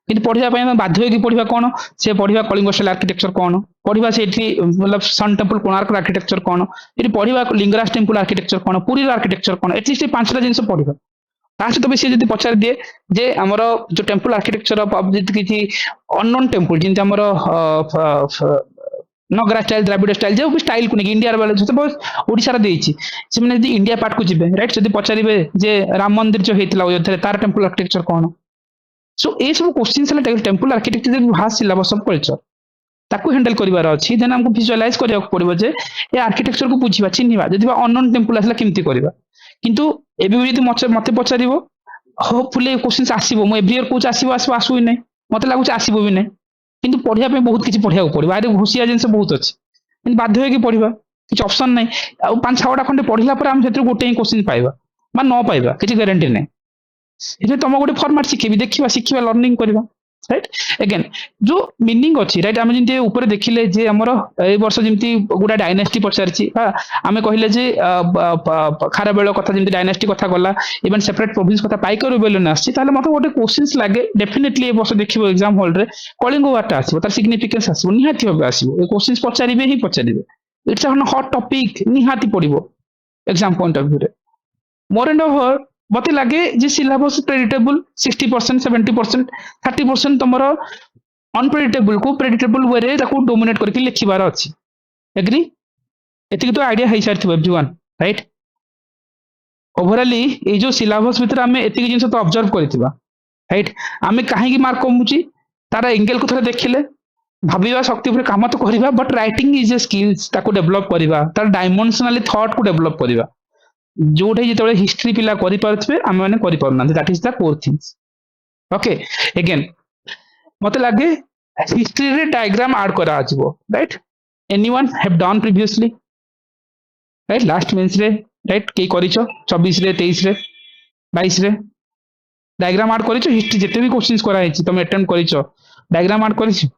କିନ୍ତୁ ପଢିବା ପାଇଁ ଆମେ ବାଧ୍ୟ ହେଇକି ପଢିବା କଣ ସେ ପଢିବା କଳିଙ୍ଗ ଷ୍ଟାଇଲ ଆର୍କିଟେକ୍ଚର କଣ ପଢିବା ସେଠି मतलब सन टेम्पल कोणार्क आर्किटेक्चर कौन ये पढ़ा लिंगराज टेम्पल आर्किटेक्चर कौन पुरी आर्किटेक्चर कौन एटलिस्ट ये पांचटा जिन पढ़ा ता सहित भी सी जब पचार दिए जे आमर जो टेम्पल आर्किटेक्चर किसी अननोन टेम्पल जमी आमर नगरा स्टाइल द्राविड़ स्टाइल जो भी स्टाइल को नहीं इंडिया वाले ओडार देती से इंडिया पार्ट को जी राइट जब पचारे जे राम मंदिर जो होता अयोध्या तार टेम्पल आर्किटेक्चर कौन सो ये सब question temple architecture vast syllabus of culture ताकू हैंडल करार अच्छी देन हमको विजुअलाइज करा पड़ो जे ये आर्किटेक्चर को बुझा चिन्हवा जब अननोन टेम्पल आसला केमती करवा किंतु एबे भी मत पचार होपफुली क्वेश्चन आसो मुझे एव्री इयर कौच आसो आसू ही ना मत लगुच आसो भी ना कि पढ़ाई बहुत किसी पढ़ा पड़ो आगे घुषिया जिन बहुत अच्छे बाध्य होगी पढ़ा किसी ऑप्शन ना आ पांच छटा खंडे पढ़ला गोटे ही क्वेश्चन पाइबा न पाइबा किसी गारंटी ना ये तुम गोटे फॉर्मेट शिखेबी देखा शिखा लर्निंग करवा राइट अगेन जो मीनिंग अच्छी राइट आम जमी ऊपर देखिले जे आमर ए वर्ष जमी गोटा डायनेस्टी पचारि आम कहले जे खारबेल कथा जमी डायनेस्टी कथा गला इवन सेपरेट प्रोविंस कथा पाइकर बेलन आसी मतलब गोटे क्वेश्चंस लगे डेफिनेटली ए वर्ष देखिए एग्जाम हॉल रे कलिंग वार्ता आसो तार सिग्निफिकेंस आसो निहाती भाव आसो ए क्वेश्चंस पचारे ही पचारे इट्स अ हॉट टॉपिक निहाती पड़ो एग्जाम पॉइंट ऑफ व्यू रे मोर एंड ओवर मत लगे जे सिलेबस प्रेडिक्टेबल 60% 70% 30% तुम अनप्रेडिक्टेबल को प्रेडिक्टेबल वे रे डोमिनेट करके लिखबार अच्छी एग्री एति तो आइडिया हो सारी एवरीवन राइट ओवरऑली ये जो सिलेबस भितर आम एति जिन तो ऑब्जर्व करथिबा राइट आम कहीं मार्क कमुची तार एंगल को थोड़ा देखिले भाविबा शक्ति पर काम तो करवा but writing is a skills ताको डेवलप करवा तार डायमेंशनली थॉट को डेवलप करवा जोटे जो हिस्ट्री पिला करें आम मैंने that is the core things okay again मत लगे हिस्ट्री रे डायग्राम ऐड करा right anyone have done previously right last mains रे राइट कई करिचो 24 रे 23 रे 22 रे डायग्राम ऐड करिचो हिस्ट्री जते भी क्वेश्चंस करा है तुम अटेम्प्ट करिचो डायग्राम ऐड करिचो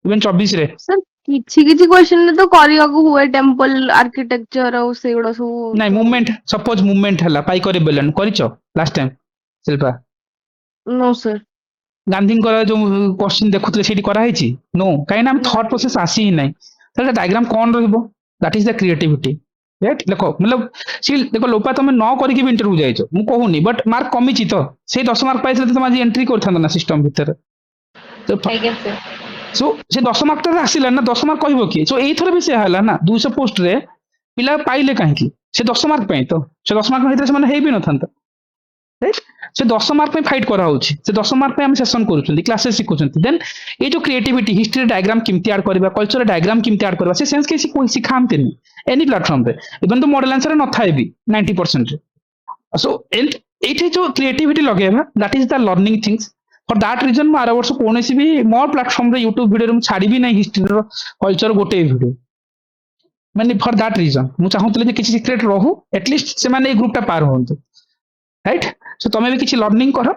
इवन 24 रे सर किछि क्वेश्चन ने तो करिया को हुए टेंपल आर्किटेक्चर और सेगुडा सब नहीं मूवमेंट सपोज मूवमेंट हला पाई करे बेलन करिचो लास्ट टाइम शिल्पा नो सर गांधी जो क्वेश्चन देखुले सेठी करा है नो कहीं ना थॉट प्रोसेस आसी ही नहीं तो डायग्राम कौन रहिबो that is the creativity right देखो मतलब सी देखो लोपा तुम न करके भी इंटरव्यू जाइछो मु कहूनी बट मार्क कमी तो से 10 मार्क पाइले तो तुम आज एंट्री करथांत ना सिस्टम भीतर तो सो से 10 मार्क तो आसिला ना 10 मार्क कहबो कि सो एई थरे भी से हला ना 200 पोस्ट रे पिला पाइले काहे से 10 मार्क पे तो से 10 मार्क भीतर से माने हेई भी न थांता राइट से 10 मार्क पे फाइट करा होची से 10 मार्क पे हम सेशन करूछन क्लासेस सिखुछन देन ये जो क्रिएटिविटी हिस्ट्री डायग्राम केमती ऐड करबा कल्चर डायग्राम केमती ऐड करबा से सेंस के कोई सिखामते नहीं एनी प्लेटफॉर्म पे इवन तो मॉडल आंसर न थाए भी 90% सो एठी जो क्रिएटिविटी लगेबा that is the learning things for that reason मैं आर वर्ष कौन भी मोर प्लेटफॉर्म रे यूट्यूब वीडियो छाड़ी भी नहीं हिस्ट्री कल्चर गोटे वीडियो मैंने फॉर दैट रीजन मुझे चाहूली किसी सीक्रेट रहू एटलिस्ट से माने ग्रुप टा पार होंतु राइट सो तुम भी किसी लर्निंग कर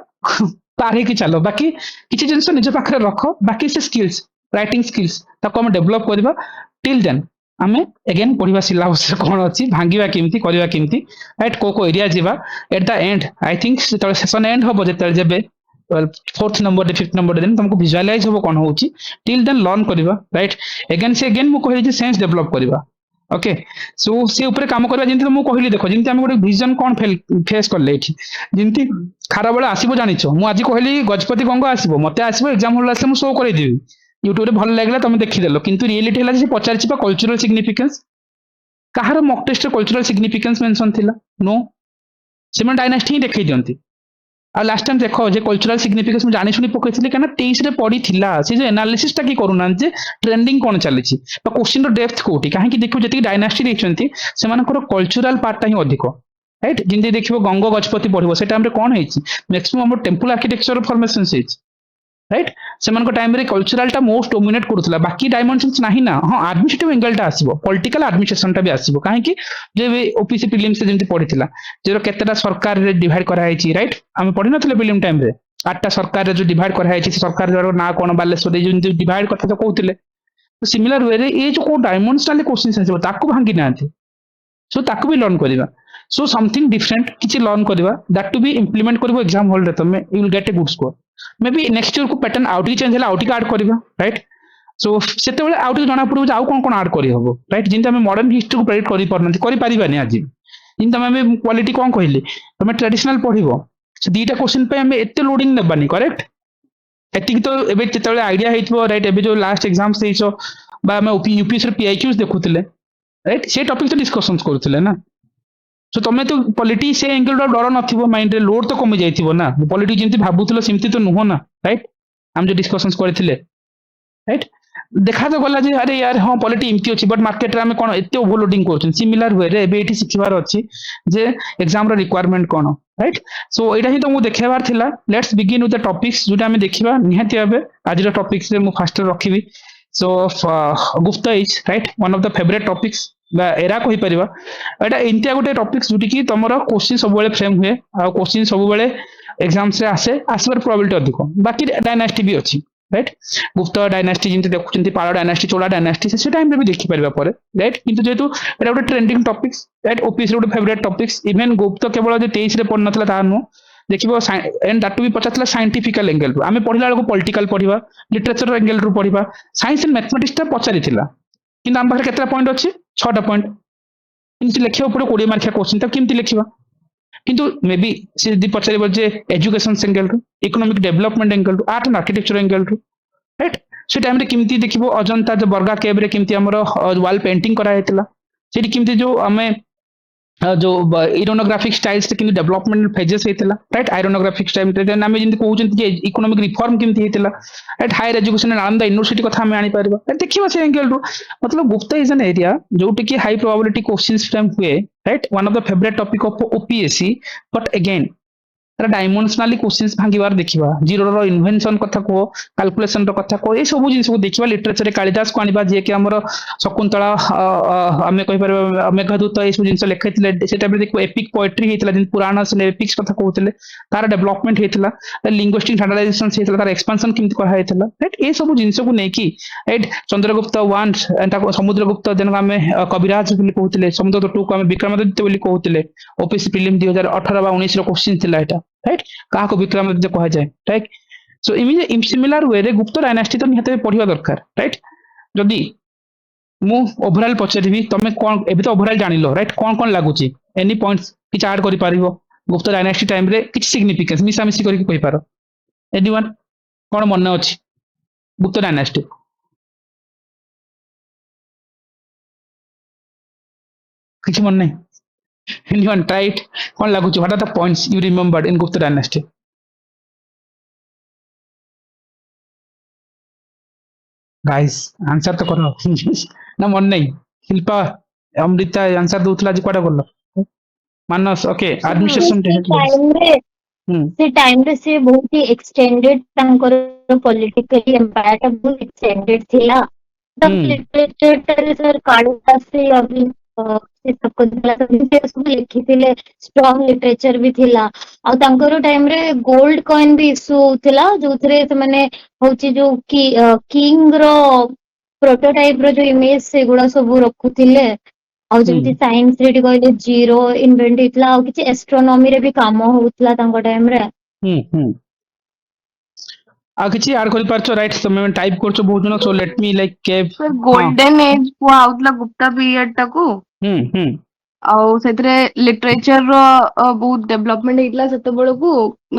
पार ही चलो बाकी किसी जिन निज पाखे रख बाकी से स्किल्स राइटिंग स्किल्स ताको हम डेवलप करबा टिल देन आम अगेन पढ़ा सिलेबस कौन अच्छी भांगा केमती करवा केमती राइट को area Java at the and I think जो सेशन एंड हम जो जब 4th नंबर 5th नंबर दिन तुमको विजुअलाइज हो कौन होची टिल देन लर्न करवा राइट अगेन मु कहली सेंस डेवलप करवा ओके सो से ऊपर काम करवा जिंती मु कहली देखो जिंती हम गोटे विजन कौन फेस करले एठी जिंती खारा बेला आसीबो जानिछो मु आज कहली गजपति गंगा आसीबो मते आसीबो एग्जाम हॉल आसे मु शो करै देबी यूट्यूब रे भल लागला तुम देखि देलो किंतु रियलिटी हला जे पचारछि बा कल्चरल सिग्निफिकेंस कहार mock test cultural significance mention थिला नो सेमन डायनास्टी ही देखै दियंती आ लास्ट टाइम देखो जे कल्चरल सिग्निफिकेंस मैं जानी सुनी पकईली क्या 23 रे पड़ी थिला से जो एनालिसिस टा कि करूना जे ट्रेंडिंग कौन चली क्वेश्चन डेप्थ कोटी कहीं देखो जी डायनास्टी देखते से कल्चरल पार्टा ही अधिक राइट जमी देखो गंग गजपति बढ़ो से टाइम कौन है मैक्सिमम टेम्पल आर्किटेक्चर फॉर्मेशन से राइट से टाइम रे कल्चरल टा मोस्ट डोमिनेट करूला बाकी डायमेंशंस नाही ना हाँ एडमिनिस्ट्रेटिव एंगल टा आसीबो पॉलिटिकल एडमिनिस्ट्रेशन टा भी आसीबो काहे जे ओपीसी प्रीलिम्स से जेंति पढ़िथिला जे केतेटा सरकार रे डिवाइड करा हैछि राइट हम पढ़ि नथिले प्रीलिम टाइम रे 8टा सरकार रे जो डिवाइड करा हैछि सरकार रो ना कोन बालेश्वर जेंति डिवाइड कथा जो कहउथिले तो सिमिलर वे रे ए जो को डायमेंशनल क्वेश्चंस आसीबो ताको भांगी नाथि सो ताको भी लर्न करबा सो समथिंग डिफरेंट किछि लर्न करबा दैट टू बी इंप्लीमेंट करबो एग्जाम हॉल रे तमे you will get a good score may be next year को पैटर्न आउट की चेंज होला आउट की ऐड करबा राइट सो सेते बेले आउट जना पड़ो आउ कोन कोन ऐड करि हबो राइट जिंत हम मॉडर्न हिस्ट्री को प्रेडिक्ट करि परनथि करि परिबानी आज जिंत हम क्वालिटी कोन कहले तमे ट्रेडिशनल पढिबो से दीटा क्वेश्चन पे हम एते लोडिंग नेबानी करेक्ट एतिक तो एबे जेतेबेले आइडिया हेइथबो राइट एबे जो लास्ट एग्जाम सेइसो बा हम यूपीएससी रे पीआईक्यूज देखुथिले राइट से टॉपिक तो डिस्कशंस करूथिले ना सो तमे तो पॉलिटी से एंगल रो डर नथिबो माइंड रे लोड तो कमी जाइथिबो ना पॉलिटी जेंति भाबुथिलो सेमति तो नुहो ना राइट हम जो डिस्कशंस करथिले राइट देखा तो गला जे अरे यार हाँ पॉलिटी एमती अछि बट मार्केट रे हम कोन एते ओवरलोडिंग करछन सिमिलर वे रे एबे एठी सिखिबार अछि जे एग्जाम रो रिक्वायरमेंट कोन राइट सो एटा ही तो मु देखेबार थिला let's begin with the topics जोटा हम देखिबा निहाती भाबे आज रो टॉपिक्स रे मु फास्ट रखिबी so Gupta is right one of the favourite topics बा एरा कहि परिबा एटा इंतिया गोटे टॉपिक्स जोटी की तमरो क्वेश्चन सब बेले फ्रेम हुए आ क्वेश्चन सब बेले एग्जाम्स रे आसबार प्रोबेबिलिटी अधिक बाकी डायनास्टी भी अछि राइट गुप्ता डायनास्टी जिंते देखुचंती पाल डायनास्टी चोला डायनास्टी से टाइम रे भी देखि परिबा परे राइट किंतु जेतु एटा गोटे ट्रेंडिंग टॉपिक्स राइट ओपीएस रे गोटे फेवरेट टॉपिक्स इवन गुप्ता केवल जे 23 रे पढ नथला ता नो देखिबो एंड दैट टू बी पचातला साइंटिफिकल एंगल रु आमे पढिला को पॉलिटिकल पढिबा लिटरेचर एंगल रु पढिबा साइंस एंड मैथमेटिक्स ता पचारिथिला किंतु आम पाखरे केतरा पॉइंट अछि 6टा पॉइंट इनति लेखिबो पड़ो 20 मार्क क्वेश्चन ता केमति लेखिबा किंतु मे बी से दि पचारिबो जे एजुकेशन एंगल रु इकोनॉमिक डेवलपमेंट एंगल रु आर्ट एंड आर्किटेक्चर एंगल रु राइट से टाइम रे केमति देखिबो अजंता जो बर्गा केव रे केमति हमरो वॉल पेंटिंग करा हेतला सेठी केमति जो हमें जो इरोनोग्राफिक स्टाइल्स रे किंतु डेवलपमेंट फेजेस हेतला राइट आयरोनोग्राफिक टाइम रे नामे जिंति कहउचंती जे इकोनॉमिक रिफॉर्म केमति हेतला right higher education Nalanda University कथा हम आनी परबा देखिबा से एंगल रो मतलब गुप्ता इज एन एरिया जोटी की हाई प्रोबेबिलिटी क्वेश्चंस फ्रेम हुए right one of the favourite topic of OPSC but again dimensionally questions भांगिबार देखिबा जीरो रो इन्वेंशन कथा को कैलकुलेशन रो कथा को ए सब जिनिस को देखिबा लिटरेचर रे कालिदास को आनिबा जे कि हमर शकुंतला हमें कहि परबा मेघदूत ए सब जिनिस लिखैतिले सेटा बे देखो एपिक पोएट्री हेतिला जिन पुराण से एपिक्स कथा कहउतिले तार डेवलपमेंट हेतिला लिंग्विस्टिक स्टैंडर्डाइजेशन हेतिला तार एक्सपेंशन केमति कहा हेतिला राइट ए सब जिनिस को नै कि राइट चंद्रगुप्त 1 एंड समुद्रगुप्त जन हमें कविराज बोली कहउतिले समुद्रगुप्त 2 को हमें विक्रमादित्य बोली कहउतिले ओपीएससी प्रीलिम 2018 बा 19 रो क्वेश्चन थिला एटा राइट कहा को विक्रमादित्य कहा जाए right so in similar way रे गुप्ता डायनास्टी तो निहते पढ़िबा दरकार राइट जदी मु ओवरऑल पचारिबी तमे कोन एबे तो ओवरऑल जानिलो राइट कोन कोन लागुची एनी पॉइंट्स किछ ऐड करि पारिबो गुप्ता डायनास्टी टाइम रे किछ सिग्निफिकेंस मिसा मिसी करि कहि पारो एनीवन कोन मन अछि गुप्ता डायनास्टी किछ मन नै anyone try it कोन लागुची what are the points you remembered in Gupta dynasty guys answer तो करो ना मन नहीं शिल्पा अमृता आंसर दउतला जे कोडा बोललो मानस ओके एडमिनिस्ट्रेशन से टाइम रे से बहुत ही एक्सटेंडेड तांकर पॉलिटिकली एम्पायर ता बहुत एक्सटेंडेड थिला तब लिटरेचर सर कालिदास से अभी से सबको सब लिखिथिले स्ट्रांग लिटरेचर भी थिला आ तांकर टाइम रे गोल्ड कॉइन भी इशू थिला जोथरे से माने होची जो कि किंग रो प्रोटोटाइप रो जो इमेज से गुडा सब रखुथिले आ जेमति साइंस रे कहले जीरो इन्वेंट हितला आ किछि एस्ट्रोनॉमी रे भी काम होतला तांको टाइम रे आ किछि ऐड करि परछो राइट समय में टाइप करछो बहुत जन सो लेट मी लाइक केव सर गोल्डन एज को आउतला गुप्ता पीरियड टाकू आउ सेतरे लिटरेचर रो बहुत डेवलपमेंट हेतला सेते बेले को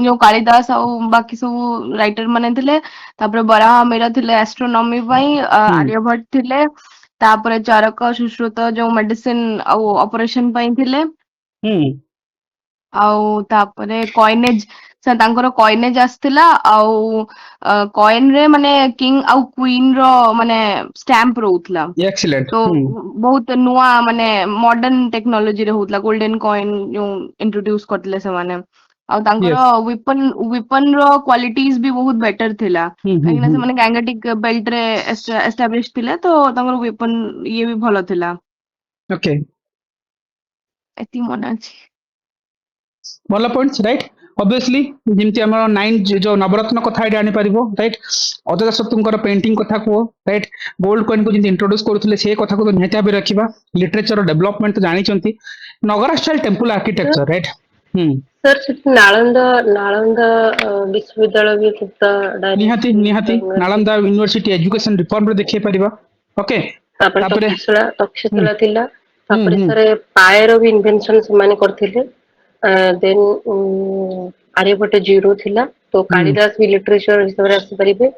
जो कालिदास आउ बाकी सब राइटर माने थिले तापर बराह मेरा थिले एस्ट्रोनॉमी पई आर्यभट्ट थिले तापर चरक सुश्रुत जो मेडिसिन आउ ऑपरेशन पई थिले आउ तापर कॉइनेज से तांकर कॉइनेज आस्थिला आउ कॉइन रे माने किंग आउ क्वीन रो माने स्टैंप रहउतला एक्सीलेंट तो बहुत नुआ माने मॉडर्न टेक्नोलॉजी रे होतला गोल्डन कॉइन जो इंट्रोड्यूस करतले से माने आउ तांकर वेपन रो क्वालिटीज भी बहुत बेटर थिला काइना से माने गैंगेटिक बेल्ट रे एस्टैब्लिश थिले तो तांकर वेपन ये भी भलो थिला ओके एती मन अछि भलो पॉइंट्स राइट ऑब्वियसली जिमती हमर 9 जो नवरत्न कथा आनी पारिबो राइट अजय सप्तुंकर पेंटिंग कथा को राइट गोल्ड कॉइन को जिंती इंट्रोड्यूस करथले से कथा को तो निहता बे रखिबा लिटरेचर डेवलपमेंट तो जानि चंती Nagara style temple architecture, right? Sir सेठी नालंदा नालंदा विश्वविद्यालय भी गुप्ता निहाती निहाती dynasty Nalanda University education reform रे देखिए परिबा ओके तापर तापरे तक्षशिला थिला हम्म तापर हम्म सर पायर भी इन्वेंशन से माने करथिले देन आर्यभट्ट जीरो थिला तो कालिदास भी लिटरेचर हिसाब रे आसी परिबे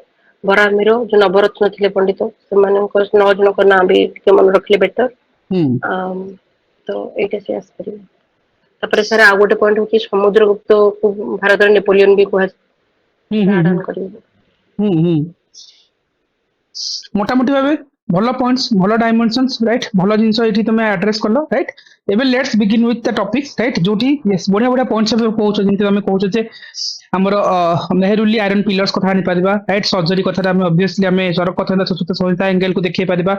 बरामीर जो नवरत्न थिले पंडित से माने 9 जन को नाम भी के मन रखले बेटर तो एटा से आसी परिबे तापर सर आ गोटे पॉइंट होची समुद्रगुप्त को भारत रे नेपोलियन भी कहै आडन करिबे मोटामोटी भावे भलो पॉइंट्स भलो डायमेंशंस राइट भलो जिंस एठी तुम एड्रेस करलो राइट एबे let's begin with the topics right जोठी यस बढ़िया बढ़िया पॉइंट्स सब कहउछ जिंति तुम कहउछ जे हमर नेहरूली आयरन पिलर्स कथा नि परिबा राइट सर्जरी कथा हम ऑब्वियसली हम सरक कथा सचुत संहिता एंगल को देखिए परिबा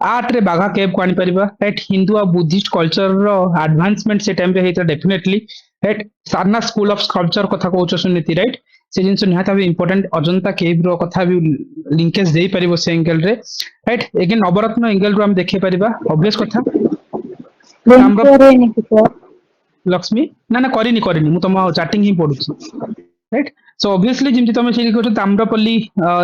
आर्ट रे बाघा केव को आनि परिबा राइट हिंदू आ बुद्धिस्ट कल्चर रो एडवांसमेंट से टाइम रे हेता डेफिनेटली राइट सारना स्कूल ऑफ स्कल्पचर कथा कहउछ सुनीति राइट से जिनस निहात भी इंपोर्टेंट अजंता केव रो कथा भी लिंकेज देई परिबो से एंगल रे राइट अगेन नवरत्न एंगल रो हम देखिए परिबा ऑब्वियस कथा लक्ष्मी ना ना करिनी करिनी मु तुम चैटिंग ही पढुछि राइट सो ऑब्वियसली जिमति तुम से कहछ ताम्रपल्ली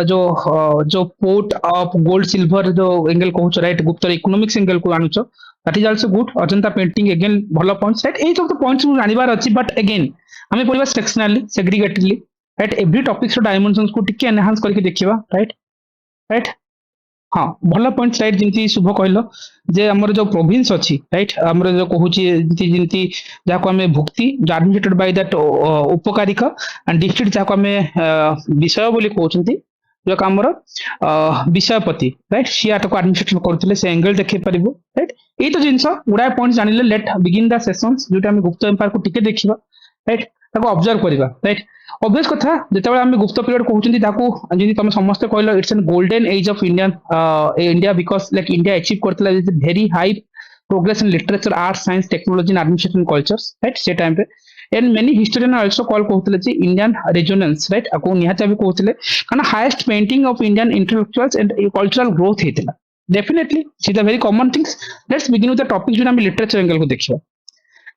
जो पोर्ट ऑफ गोल्ड सिल्वर जो एंगल कहछ राइट गुप्त इकोनॉमिक्स एंगल को आनुछ that is also good Ajanta painting again भलो पॉइंट्स राइट एई सब तो पॉइंट्स मु जानिबार अछि बट अगेन हमें पढिबा sectionally segregatedly right every topics dimensions को टिके एनहांस करके देखिबा राइट राइट हाँ भल पॉइंट राइट जिंती शुभ कहलो जे हमर जो प्रोविंस अछि राइट हमर जो कहूची जिंती जाको हमें भुक्ति एडमिनिस्ट्रेटेड बाय दैट उपकारिका एंड डिस्ट्रिक्ट जाको हमें विषय बोली कहउचंती जो हमर विषयपति राइट सियाट को एडमिनिस्ट्रेशन करथिले से एंगल देखि परिबो राइट ए तो जिंस उडा पॉइंट जानिले लेट बिगिन द सेशंस जोटा हम गुप्त एम्पायर को टिके देखिबा राइट ताको ऑब्जर्व करिबा राइट ऑब्वियस कथा जेतेबेले हम गुप्त पीरियड कहउचंती ताको जदि तुम समस्त कहलो it's an golden age of Indian India because like India achieve करतला is very high progress in literature art science technology and administration cultures right से टाइम पे and many historian also call कहतले जे इंडियन रेजोनेंस राइट आको निहात भी कहतले काना highest painting of Indian intellectuals and cultural growth हेतला definitely it is a very common things let's begin with the topic जो हम लिटरेचर एंगल को देखिबा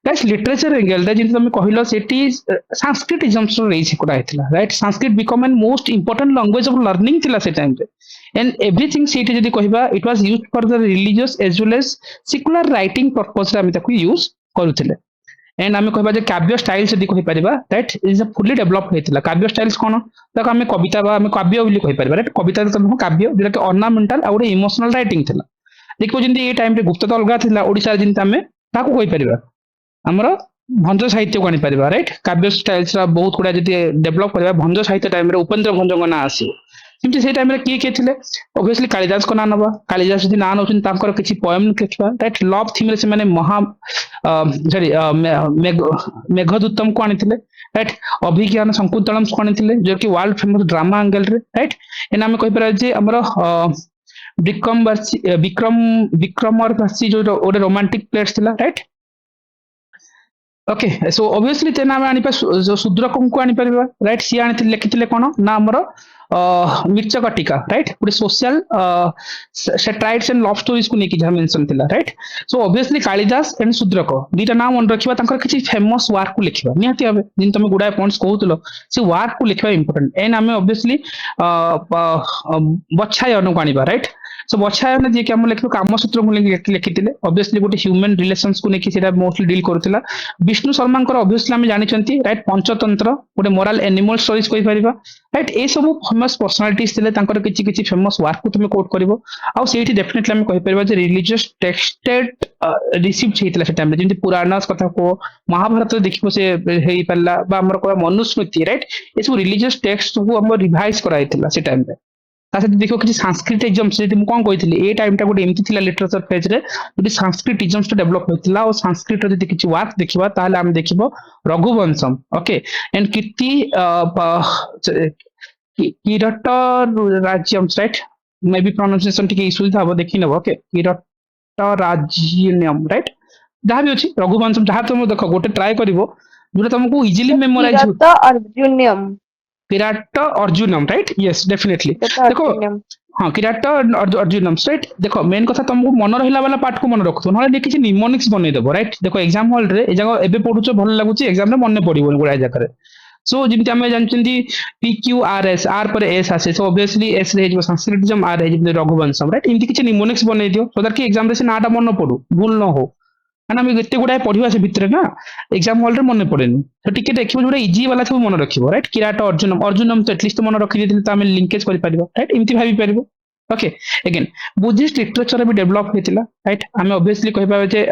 गाइस लिटरेचर एंगल दा जिन तुम कहलो सेटी संस्कृत इजम्स रो रेस कोडा हेतला right Sanskrit become an most important language of learning थिला से टाइम पे एंड एवरीथिंग सेटी जदी कहबा it was used for the religious as well as secular writing purpose रे हम ताको यूज करूथिले एंड हम कहबा जे काव्य स्टाइल जदी कहि परिबा right is a fully develop हेतला काव्य स्टाइल्स कोन ताको हम कविता बा हम काव्य बोली कहि परिबा राइट कविता तो काव्य जेटा कि ऑर्नामेंटल और इमोशनल राइटिंग थिला देखो जिंदी ए टाइम रे गुप्त तो अलगा थिला ओडिसा जिंता हम ताको कहि परिबा हमर भंज साहित्य को आनी परिबा राइट काव्य स्टाइल्स रा बहुत गुडा जति डेवलप करबा भंज साहित्य टाइम रे उपेंद्र भंजଙ୍କ ना आसी सिम्पली से टाइम रे के थिले ऑब्वियसली कालिदास को ना नबा कालिदास जति ना नउछन तांकर किछि पोएम लिखबा राइट लव थीम रे से माने महा सॉरी मेघदूतम को आनिथिले राइट अभिज्ञान शंकुतलम को आनिथिले जो कि वर्ल्ड फेमस ड्रामा एंगल रे राइट एना हम कहि परा जे हमर विक्रमवर्षी जो ओरे रोमांटिक प्लेट्स थिला राइट ओके सो ऑब्वियसली तेना हम आनी जो शूद्रकम को आनी परिबा राइट सी आनी लिखिथिले कोन ना हमर मिर्चकटिका राइट पुरे social satires and love stories को नेकी जहा मेंशन थिला right so obviously Kalidasa and Shudraka दीटा नाम मन रखिबा तांकर किछि फेमस वर्क को लिखिबा निहाती हबे जिन तमे गुडा पॉइंट्स कहउतलो से वर्क को लिखिबा इंपोर्टेंट एंड हमें ऑब्वियसली बच्छायन को आनिबा राइट सो बच्छायन जे कि हम लिखिबो कामसूत्र को लिखिथिले ऑब्वियसली गोटे ह्यूमन रिलेशंस को नेकी सेटा मोस्टली डील करथिला विष्णु शर्मा ऑब्वियसली हम जानिचंती राइट पंचतंत्र गोटे मोरल एनिमल स्टोरीज कहि परिबा राइट ए सब फेमस पर्सनालिटीज थिले तांकर किछि किछि फेमस वर्क को तुमे कोट करबो आ सेठी डेफिनेटली हम कहि परिबा जे रिलीजियस टेक्स्टेड रिसीव छैतला से टाइम जेंति पुराणस कथा को महाभारत देखिबो से हेई परला बा हमर को मनुस्मृति राइट ए सब रिलीजियस टेक्स्ट को हम रिवाइज कराइतला से टाइम पे तासे देखो कि संस्कृत एग्जाम्स जे हम कोन कहितली ए टाइम टा गोटे एमति थिला लिटरेचर पेज रे जदि संस्कृत एग्जाम्स डेवलप होतिला और संस्कृत जदि किछि वर्क देखिबा ताले हम देखिबो रघुवंशम ओके एंड कीर्ति किरट राज्यम्स राइट मे बी प्रोनाउंसिएशन टिके इशू थाबो देखि नबो ओके किरट राज्यम राइट जहां भी अछि रघुवंशम जहां तुम देखो गोटे ट्राई करिवो जोटा तुमको easily memorise Kirat Arjunam Virat Arjunam right yes definitely देखो हाँ किराट अर्जुनम राइट देख मेन कथा तुमको मन रहा वाला पार्ट को मन रखु ना किसी निमोनिक्स बनईदेव राइट देख एग्जाम हॉल रे जगह एबे पढ़ुछ भल लगुच एग्जाम मन पड़ो गुड़ा जगह सो जमी आम जानते P Q R S R पर एस आसे सो ऑब्वियसली एस रे संस्कृतिज्म आर है रघुवंशम राइट इमती किसी निमोनिक्स बनई दियो सो दैट कि एग्जाम से नाटा मन पड़ू भूल न हो ना आम एत गुड़ाए पढ़ा से भितर ना एग्जाम हॉल रे मन पड़े तो टिके देखिए जो इजी वाला सब मन रखियो राइट किराट अर्जुनम अर्जुनम तो एटलिस्ट मन रखी देते तो आम लिंकेज कर राइट इमती भाभी पार ओके अगेन बुद्धिस्ट लिटरेचर भी डेवलप होता राइट आम ऑब्वियसली कहि पाबे जे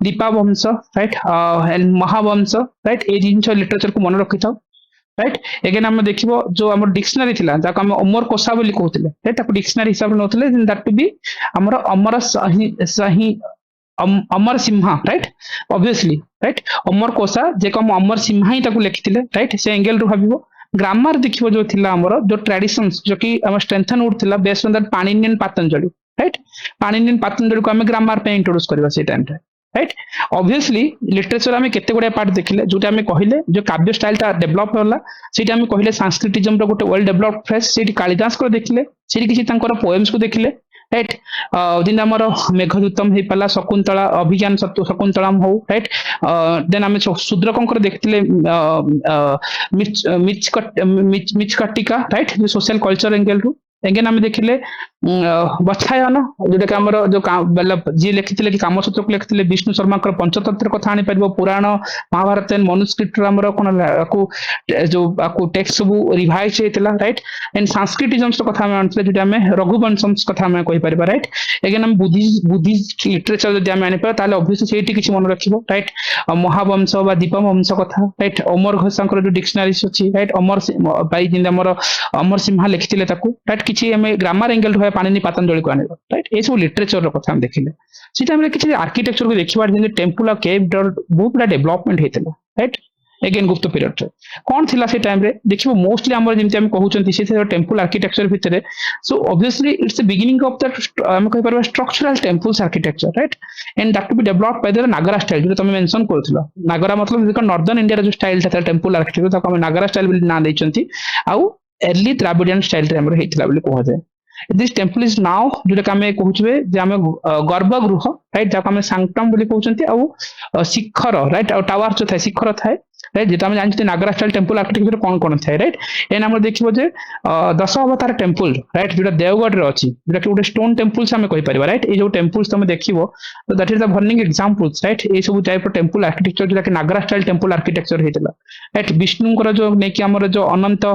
दीपा वंश right and Mahavamsa right A genus literature को मन रखी था राइट अगेन आम देखिबो जो हमर डिक्शनरी थिला जाको हम अमर कोसा बोली कहउतिले राइट ताको डिक्शनरी हिसाब रे नथले दैट टू बी हमर अमर सही अमर सिम्हा राइट ऑब्वियसली राइट अमर कोसा जे को हम अमर सिम्हा ही ताको लिखिथिले राइट से एंगल रू भाबिबो ग्रामर देखिबो जो थिला हमर जो ट्रेडिशंस जो कि हम स्ट्रेंथन उड थिला based on that Paninian Patanjali right Paninian Patanjali को हम ग्रामर पे इंट्रोड्यूस करबा से टाइम रे राइट ऑब्वियसली लिटरेचर आम केते गुडे पार्ट देखिले जोटा आम कहले जो काव्य स्टाइल ता डेवलप होला सेटा आम कहले संस्कृतिज्म रो गोटे वेल डेवलप्ड फ्रेज सेठी कालिदास को देखिले सेठी किछि तांकर पोएम्स को देखिले राइट दिन आमर मेघदूतम हो पाला शकुंतला अभिज्ञान शकुंतलाम हो राइट देन आम शूद्रकंकर देखिले मिचकटिका राइट जो सोशल कल्चर एंगल रू एगेन आम देखिले बछायन जोटा कि आमर जो जी लिखिले कि कामसूत्र को लिखिले विष्णु शर्मा पंचतंत्र कथा आनी पार पुराण महाभारत मनुस्क्रिप्ट आमर कौन जो टेक्स्ट सब रिवाइज होता राइट एंड सांस्कृतिज्म कथा आनी जो आम रघुवंशम कथा आम कहीपर राइट एगेन आम बुद्धिस्ट लिटरेचर जो आम आनीपर ताले ऑब्वियसली सेठी किसी मन रखिबो राइट महावंश बा दीपम वंश कथा राइट अमर घोषांकर जो डिक्शनरीज अच्छी राइट अमर भाई जिन आमर अमर सिम्हा लिखिले ताकू राइट किसी आम ग्रामर एंगल रू पाणिनि पतंजलि को आनिबो राइट ए सब लिटरेचर रो कथा हम देखिले सी टाइम रे किछि आर्किटेक्चर को देखिबार जे टेंपल ऑफ केव बहुत बड़ा डेवलपमेंट हेतला राइट अगेन गुप्त पीरियड रे कोन थिला से टाइम रे देखिबो मोस्टली हमर जेमति हम कहउचंती से टेंपल आर्किटेक्चर भितरे so obviously it's the beginning of that हम कहि परबा structural temples architecture right and that to be developed by the Nagara style जो तुम मेंशन करथिला नागरा मतलब देखो नॉर्दर्न इंडिया रो जो स्टाइल था टेंपल आर्किटेक्चर ताको हम नागरा स्टाइल बोली ना दैचंती आउ अर्ली द्राविडियन स्टाइल रे हमर हेतिला बोली कहै जाय दिस टेंपल इज नाउ जोटा आम कहूचे जे आम गर्भगृह राइट जहाँ आम सांक्टम बोली कहते आउ शिखर राइट और टावर जो थाए शिखर थाए राइट जेटा आम जानते नागरा स्टाइल टेंपल आर्किटेक्चर कौन कौन थाए राइट एंड आम देखिबो जे 10 अवतार टेंपल राइट जोटा देवगढ़ रे अछि जोटा कि गोटे स्टोन टेंपल्स आम कहि परिबा राइट ए जो टेंपल्स तुम देखिबो तो that is the warning examples right ए सब टाइप टेंपल आर्किटेक्चर जोटा कि नागरा स्टाइल टेंपल आर्किटेक्चर हेतला राइट विष्णुकर जो नेकी हमर जो अनंत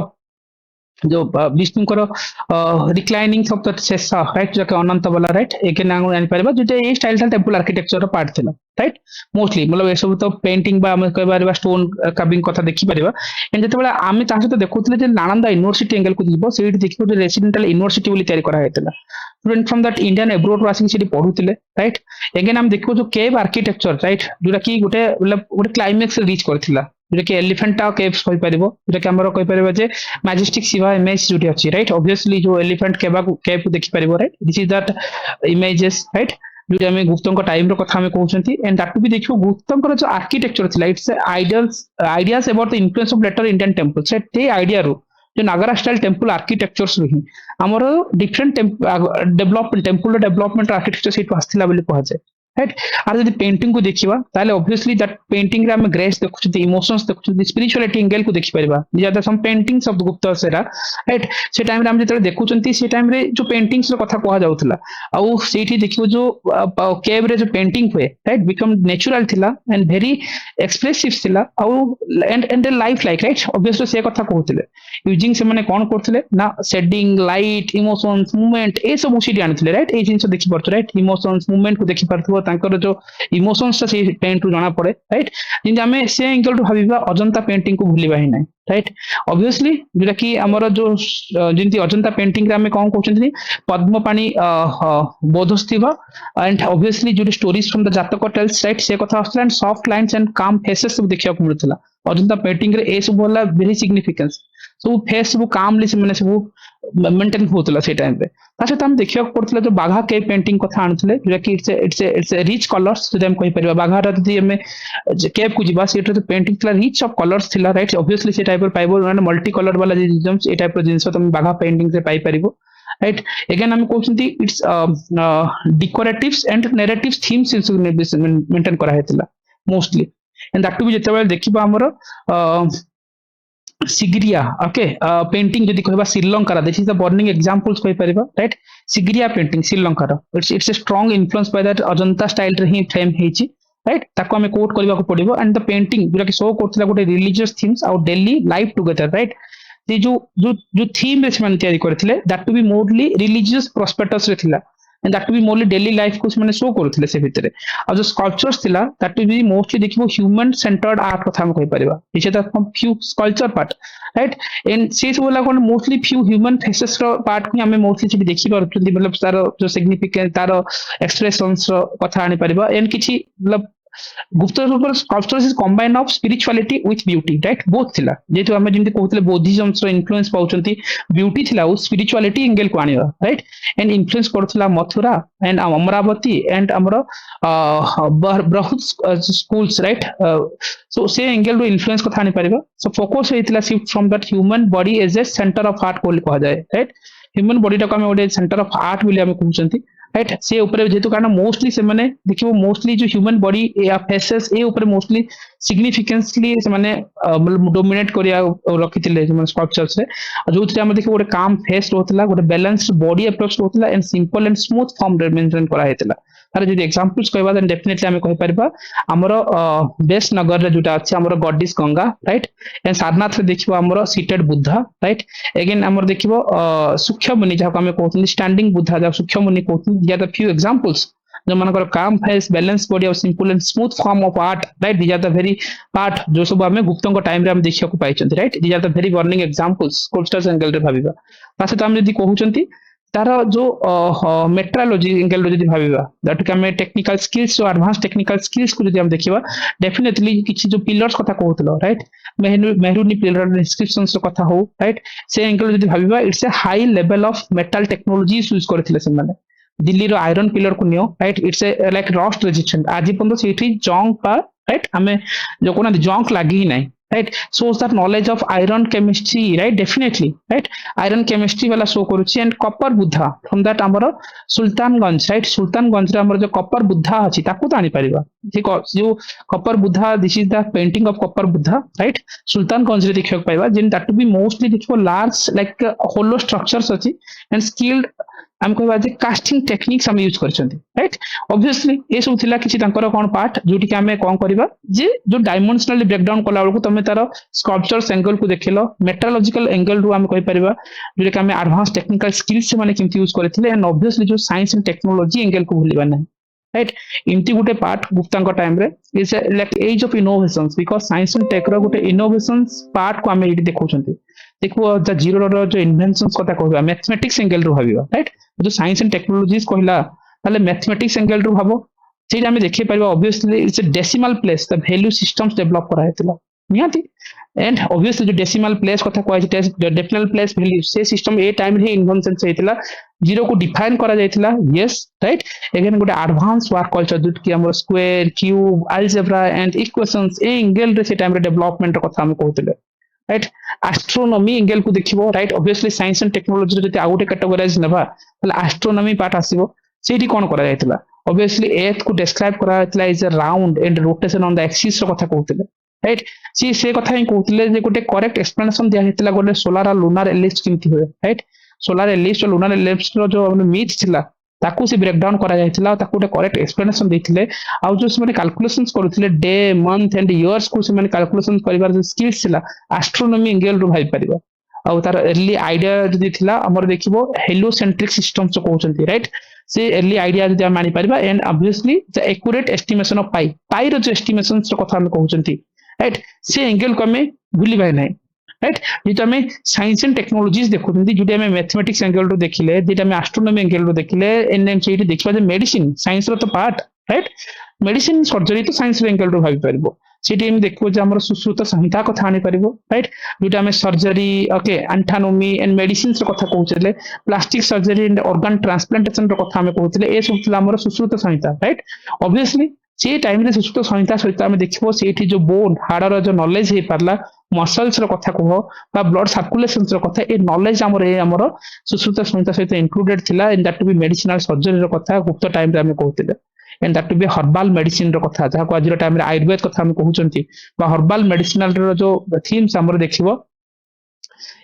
जो विष्णुकर reclining of the Shesha right जो अनंत वाला राइट एक जानी पार जो ये स्टाइल था टेंपल आर्किटेक्चर पार्ट थिला राइट मोस्टली मतलब ये सब तो पेंटिंग बा हम कहि पारबा स्टोन कार्विंग कथा देखि पारबा एंड जते बेला आमे ता सहित देखुतले जे नालंदा यूनिवर्सिटी एंगल को दिबो सेठी देखिबो जे रेसिडेंटल यूनिवर्सिटी बोली तैयारी करा हेतला student from that Indian abroad वासिंग सिटी पढुतले राइट अगेन हम देखिबो जो केव आर्किटेक्चर राइट जोटा कि गोटे मतलब गोटे क्लाइमेक्स रीच करथिला जो कि एलिफेंटा केव्स कहि परिबो जो कि हमर कहि परिबो जे मैजेस्टिक शिवा इमेज जोटी अछि राइट ऑब्वियसली जो एलिफेंट केव देखि परिबो right this is that images right जो हमें गुप्तंक टाइम रो कथा हमें कहउछंती एंड दैट टू बी देखिबो गुप्तंकर जो आर्किटेक्चर थिला it's ideas about the influence of later Indian temples right ते आइडिया रो जो नागरा स्टाइल टेंपल आर्किटेक्चर्स रही हमर different development temple development architecture set आस्थिला बोली कहा जाय राइट आर जब पेंटिंग को देखिबा ताले ऑब्वियसली दैट पेंटिंग रे हम ग्रेस देखुछते इमोशंस देखुछते स्पिरिचुअलिटी एंगल को देखि परबा ज्यादा सम पेंटिंग्स ऑफ गुप्त सेरा राइट से टाइम रे हम जते देखुछंती से टाइम रे जो पेंटिंग्स रो कथा कहा जाउतला आ सेठी देखिबो जो केव रे जो पेंटिंग हुए राइट बिकम नेचुरल थिला एंड वेरी एक्सप्रेसिव थिला आ and life like right obviously से कथा कहउतले यूजिंग से माने कोन करथले ना शेडिंग लाइट इमोशंस मूवमेंट ए सब उसी आनिथले राइट ए जिंस देखि परथो राइट इमोशंस मूवमेंट को देखि परथो तांकर जो इमोशंस से पेंट रू जाना पड़े राइट जिंदे हमें से एंगल टू भाबिबा अजंता पेंटिंग को भूलिबा ही नहीं राइट ऑब्वियसली जोटा कि हमर जो जिंती अजंता पेंटिंग रे हमें कोन कहउछंती पद्मपाणी बोधस्थिवा एंड ऑब्वियसली जो स्टोरीज फ्रॉम द जातक टेल्स राइट से कथा आस्था एंड सॉफ्ट लाइन्स एंड काम फेसेस सब देखिया को मिलथला अजंता पेंटिंग रे ए सब होला वेरी सिग्निफिकेंस सब फेस सब कामली से माने सब मेंटेन होतला से टाइम पे तासे हम देखिया पड़तला जो बाघा के पेंटिंग कथा आनथले जो कि इट्स रिच कलर्स जो हम कहि परिबा बाघा रति हमें केव को जिबा से तो पेंटिंग थला रिच ऑफ कलर्स थिला राइट ऑब्वियसली से टाइप पाइबो माने मल्टी कलर वाला जिम्स ए टाइप रो जिंस तुम बाघा पेंटिंग से पाई परिबो राइट एगेन हम कहउछंती it's decoratives and narratives themes maintain करा हेतिला मोस्टली एंड दैट टू भी जेतेबेले देखिबा हमर सिगिरिया ओके पेंटिंग जदि कहबा Sri Lanka this is the burning examples कहि परिबा right Sigiriya painting Sri Lanka it's a strong influence by that Ajanta style रे ही फ्रेम हेची राइट ताको हमें कोट करबा को पड़िबो एंड द पेंटिंग जोरा कि शो करथिला गोटे religious themes out daily life together right जे जो थीम रे से तैयारी करथिले that to be morally religious prospectus रे थिला and that to be morally daily life को से शो करथिले से भितरे और जो स्कल्पचर्स थिला दैट टू बी मोस्टली देखिबो ह्यूमन सेंटर्ड आर्ट कथा हम कहि परिबा is the few sculpture part right and से सब वाला कोन मोस्टली फ्यू ह्यूमन फेसेस रो पार्ट को हमें मोस्टली से देखि पारछंती मतलब तार जो सिग्निफिकेंस तार एक्सप्रेशंस रो कथा आनी परिबा एंड किछि मतलब गुप्त sculptures is combine of spirituality with beauty right both थिला जेतु हमें जेंति कहउतले बोधिज्म रो इन्फ्लुएंस पाउचंती ब्यूटी थिला ओ स्पिरिचुअलिटी एंगल को आनिबा राइट एंड इन्फ्लुएंस करथिला मथुरा एंड अमरावती एंड हमरो बहुत स्कूल्स राइट सो से एंगल रो इन्फ्लुएंस कथा आनी परिबा सो फोकस हेतिला shift from that human body as a centre of art को कहा जाए राइट ह्यूमन बॉडी टा को हमें ओडे सेंटर ऑफ आर्ट बोली हमें कहउचंती राइट से ऊपर जेतु कारण मोस्टली से माने देखिबो मोस्टली जो ह्यूमन बॉडी या फेसेस ए ऊपर मोस्टली सिग्निफिकेंसली से माने डोमिनेट करिया रखितिले जो स्कल्पचर्स रे जो हम देखिबो गोटे काम फेस रहतला गोटे बैलेंस्ड बॉडी अप्रोच रहतला and simple and smooth form रे मेंटेन करा हेतला तार जदि एग्जांपल्स कहबा देन डेफिनेटली हम कहि परबा हमरो बेस्ट नगर रे जोटा अछि हमरो goddess Ganga right and Sarnath रे देखिबो हमरो सीटेड बुद्धा राइट अगेन हमरो देखिबो सूक्ष्म मुनि जहा हम कहउतली स्टैंडिंग बुद्धा जहा सूक्ष्म मुनि कहउतली या द फ्यू एग्जांपल्स जो मानकर काम फेस बैलेंस बॉडी और simple and smooth form of art right these are the very part जो सब हमें गुप्तंग टाइम रे हम देखिया को पाइछंती right these are the very burning examples sculptures angle रे भाबिबा तासे तो हम जदि कहउचंती तार जो मेट्रोलॉजी एंगल रो जदि भाबिबा दैट कि हमें टेक्निकल स्किल्स और एडवांस टेक्निकल स्किल्स को जदि हम देखिबा डेफिनेटली किछि जो पिलर्स कथा कहउतलो राइट मेहरुनी पिलर डिस्क्रिप्शंस रो कथा हो राइट से एंगल जदि भाबिबा it's a high level of metal technology use करथिले से माने दिल्ली रो आयरन पिलर को नियो right it's a like rust resistant आज पर्यंत सेठी जंक पा राइट हमें जो कोना जंक लागी ही नहीं right shows that knowledge of iron chemistry right definitely right iron chemistry वाला शो करूची and copper Buddha from that हमर सुल्तानगंज राइट सुल्तानगंज रे हमर जो कॉपर बुद्धा अछि ताकू तो आनी परिबा ठीक जो copper Buddha this is the painting of copper Buddha right Sultanganj रे देखियो पाइबा जिन दैट टू बी मोस्टली देखियो लार्ज लाइक होलो स्ट्रक्चर्स अछि एंड स्किल्ड हम कहबा जे कास्टिंग टेक्निक्स हम यूज करछंती राइट ऑब्वियसली ए सब थिला किछि तांकर कोन पार्ट जोटी कि हमें कोन करबा जे जो डायमेंशनली ब्रेक डाउन कला बेलको तमे तार स्कल्पचर्स एंगल को देखिलो मेट्रोलॉजिकल एंगल रु हम कहि परिबा जोटी कि हमें एडवांस टेक्निकल स्किल्स से माने किमति यूज करथिले एंड ऑब्वियसली जो साइंस एंड टेक्नोलॉजी एंगल को भूलिबा नै राइट इमती गुटे पार्ट गुप्तांक टाइम रे is like age of innovations because science and tech रो गुटे इनोवेशंस पार्ट को हमें एटी देखौछंती देखो द जीरो रो जो इन्वेंशंस कथा कहबा मैथमेटिक्स एंगल रु भाबिबा राइट जो साइंस एंड टेक्नोलॉजीज कहला ताले मैथमेटिक्स एंगल रु भाबो सेटा हमें देखि परबा obviously it's a decimal place the value systems develop करा हेतला निहाती एंड ऑब्वियसली जो डेसिमल प्लेस कथा कहै छै डेसिमल प्लेस वैल्यू से सिस्टम ए टाइम रे इन्वेंशन से हेतला जीरो को डिफाइन करा जायतिला यस राइट अगेन गोटे एडवांस वर्क कल्चर जो कि हमर square cube algebra and equations ए एंगल रे से टाइम रे डेवलपमेंट कथा हम कहउतले राइट एस्ट्रोनॉमी एंगल को देखिबो right obviously science and technology रे जति आउटे कैटेगराइज नबा तले एस्ट्रोनॉमी पार्ट आसीबो सेठी कोन करा जायतिला ऑब्वियसली अर्थ को डिस्क्राइब करा जायतिला is a round and rotation on the axis रो कथा कहउतले राइट से कथा ही कहउतले जे गोटे करेक्ट एक्सप्लेनेशन दिया हेतिला गोटे सोलर और लूनर एलिप्स किमति होय राइट सोलर एलिप्स और लूनर एलिप्स रो जो मिथ थिला ताकू से ब्रेक डाउन करा जायतिला ताकू गोटे करेक्ट एक्सप्लेनेशन देथिले आ जो से माने कैलकुलेशंस करथिले डे मंथ एंड इयर्स को से माने कैलकुलेशन करिवार जो स्किल्स थिला एस्ट्रोनॉमी एंगल रो भाई परिबा आ तार अर्ली आइडिया जदी थिला हमर देखिबो हेलियोसेंट्रिक सिस्टम्स कहउचंती राइट से अर्ली आइडिया जदी हम मानि परिबा and obviously the accurate estimation of pi रो जो एस्टिमेशंस रो कथा हम कहउचंती राइट से एंगल को हमें भूली भाई नै राइट जेटा में साइंस एंड टेक्नोलॉजीज देखुथि जेटा में मैथमेटिक्स एंगल रो देखिले जेटा में एस्ट्रोनॉमी एंगल रो देखिले एंड देन सेठी देखबा जे मेडिसिन साइंस रो तो पार्ट राइट मेडिसिन सर्जरी तो साइंस रो एंगल रो भाबी परबो सेठी हम देखबो जे हमर सुश्रुत संहिता कथा आनी परबो राइट जेटा में surgery okay anatomy and medicine रो कथा कहउचले plastic surgery and organ transplantation रो कथा हम कहउचले ए सब थिला हमर सुश्रुत संहिता राइट ऑब्वियसली से टाइम रे सुश्रुत संहिता सहित आम देखिबो सेठी जो बोन हाड़र जो नॉलेज हे पारला मसल्स रो कथा कहो बा ब्लड सर्कुलेशन रो कथा ए नॉलेज हमर सुश्रुत संहिता सहित इंक्लूडेड थिला in that to be medicinal surgery रो कथा गुप्त टाइम रे हम कहतिले and that to be herbal medicine रो कथा जहा को आज टाइम रे आयुर्वेद कथा हम कहउचंती बा हर्बल मेडिसिनल रो जो थीम्स हमर देखिबो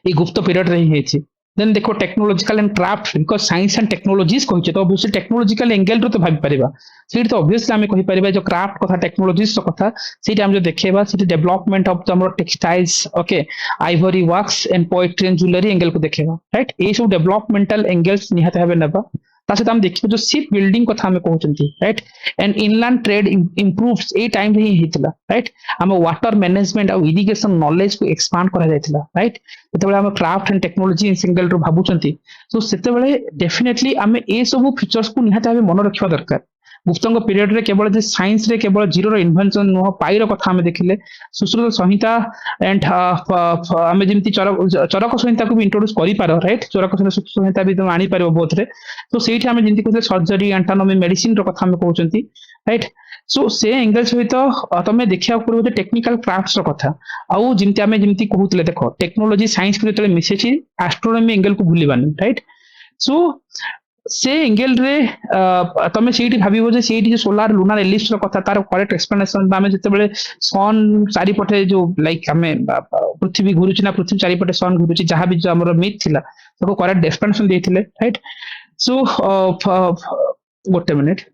ए गुप्त पीरियड रे ही हेछि देन देखो technological and craft because science and technologies कहछे तो ऑब्वियसली टेक्नोलॉजिकल एंगल रो तो भाबी परिबा सेठी तो ऑब्वियसली हम कहि परिबा जो क्राफ्ट कथा टेक्नोलॉजीज रो कथा सेठी हम जो देखेबा सेठी डेवलपमेंट ऑफ हमर textiles okay ivory works and poetry and jewellery angle को देखेबा राइट ए सब डेवलपमेंटल एंगल्स निहाते हबे नबा ता सहित हम देखिबो जो शिप बिल्डिंग कथा हम कहउचंती right and inland trade improves ए टाइम रे ही हितला राइट हम वाटर मैनेजमेंट और इरिगेशन नॉलेज को एक्सपांड करा जायतिला राइट जेतेबेले हम क्राफ्ट एंड टेक्नोलॉजी सिंगल रो भाबुचंती सो सेतेबेले डेफिनेटली हम ए सब फीचर्स को निहाते हबे मन रखिबा दरकार गुप्तंग पीरियड रे केवल जे साइंस रे केवल जीरो रो इन्वेंशन नो पाई रो कथा हम देखिले सुश्रुत संहिता एंड हम जेमति चरक संहिता को भी इंट्रोड्यूस करि पारो राइट चरक संहिता भी तुम आनी पारो बोथ रे तो सेठी हम जेमति कहले सर्जरी एंटोनॉमी मेडिसिन रो कथा हम कहउचंती राइट सो से एंगल सहित तमे देखिया पड़ो जे टेक्निकल क्राफ्ट्स रो कथा आउ जेमति कहउतले देखो टेक्नोलॉजी साइंस को जतले मिसेछि एस्ट्रोनॉमी एंगल को भूलिबानी राइट सो से एंगल रे तमे सेठी भाबिबो जे सेठी जे सोलार लुनार एलिप्स रो कथा तार करेक्ट एक्सप्लेनेशन बामे जतेबेले सन चारि पटे जो लाइक हमें पृथ्वी घुरुची ना पृथ्वी चारि पटे सन घुरुची जहां भी जो हमर मिथ थिला ताको करेक्ट एक्सप्लेनेशन देथिले राइट सो गोटे मिनिट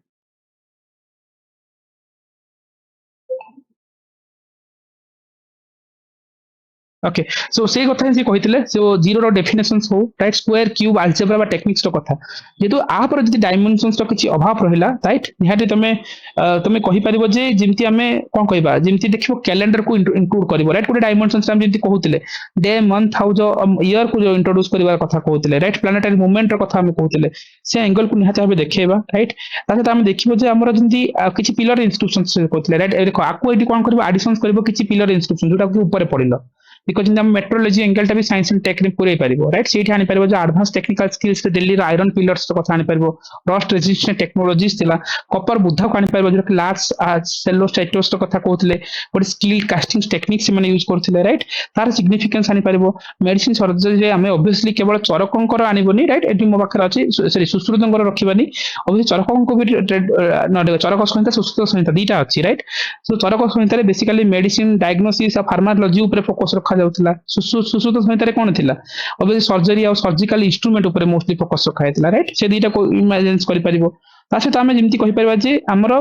ओके सो से कथा से कहितले सो जीरो रो डेफिनेशंस हो राइट स्क्वायर क्यूब अलजेब्रा बा टेक्निक्स रो कथा जेतु आ पर जदि डायमेंशंस रो किछि अभाव रहिला राइट निहाती तमे कहि परिबो जे जेमति हमें कोन कहबा जेमति देखिबो कैलेंडर को इंक्लूड करबो राइट कोटे डायमेंशंस हम जेमति कहउतले डे मंथ हाउ जो ईयर को जो इंट्रोड्यूस करबा कथा कहउतले राइट प्लैनेटरी मूवमेंट रो कथा हम कहउतले से एंगल को निहाती हबे देखेबा राइट तासे हम देखिबो जे हमर जेमति किछि पिलर इंस्ट्रक्शंस कहउतले राइट देखो आको एटी कोन करबो एडिशंस करबो किछि पिलर इंस्ट्रक्शन जोटा कि ऊपर पडिलो बिकॉज इन मेट्रोलॉजी एंगल टा भी साइंस एंड टेक रे पूरे पारिबो राइट सेठी आनी पारिबो जो एडवांस टेक्निकल स्किल्स रे दिल्ली रो आयरन पिलर्स तो कथा आनी पारिबो रस्ट रेजिस्टेंट टेक्नोलॉजीज थिला कॉपर बुद्ध को आनी पारिबो जो कि लार्ज सेलोस्टाइटोस तो कथा कहउतले बट स्टील कास्टिंग टेक्निक्स माने यूज करथिले राइट तार सिग्निफिकेंस आनी पारिबो मेडिसिन सर्जरी जे हमें ऑब्वियसली केवल चरकंकर आनीबोनी राइट एटी मो पाखर अछि सॉरी सुश्रुतंकर रखिबानी ऑब्वियसली चरकंक को भी न चरक संहिता सुश्रुत संहिता दीटा अछि राइट सो चरक संहिता रे बेसिकली मेडिसिन डायग्नोसिस और फार्माकोलॉजी ऊपर फोकस रखा जाउतला सुश्रुत संहिता रे कोन थिला ऑब्वियसली सर्जरी और सर्जिकल इंस्ट्रूमेंट ऊपर मोस्टली फोकस रखा जायतिला राइट से दीटा को इमेजिन करि परिबो ता सहित आमे जेमति कहि परिबा जे हमर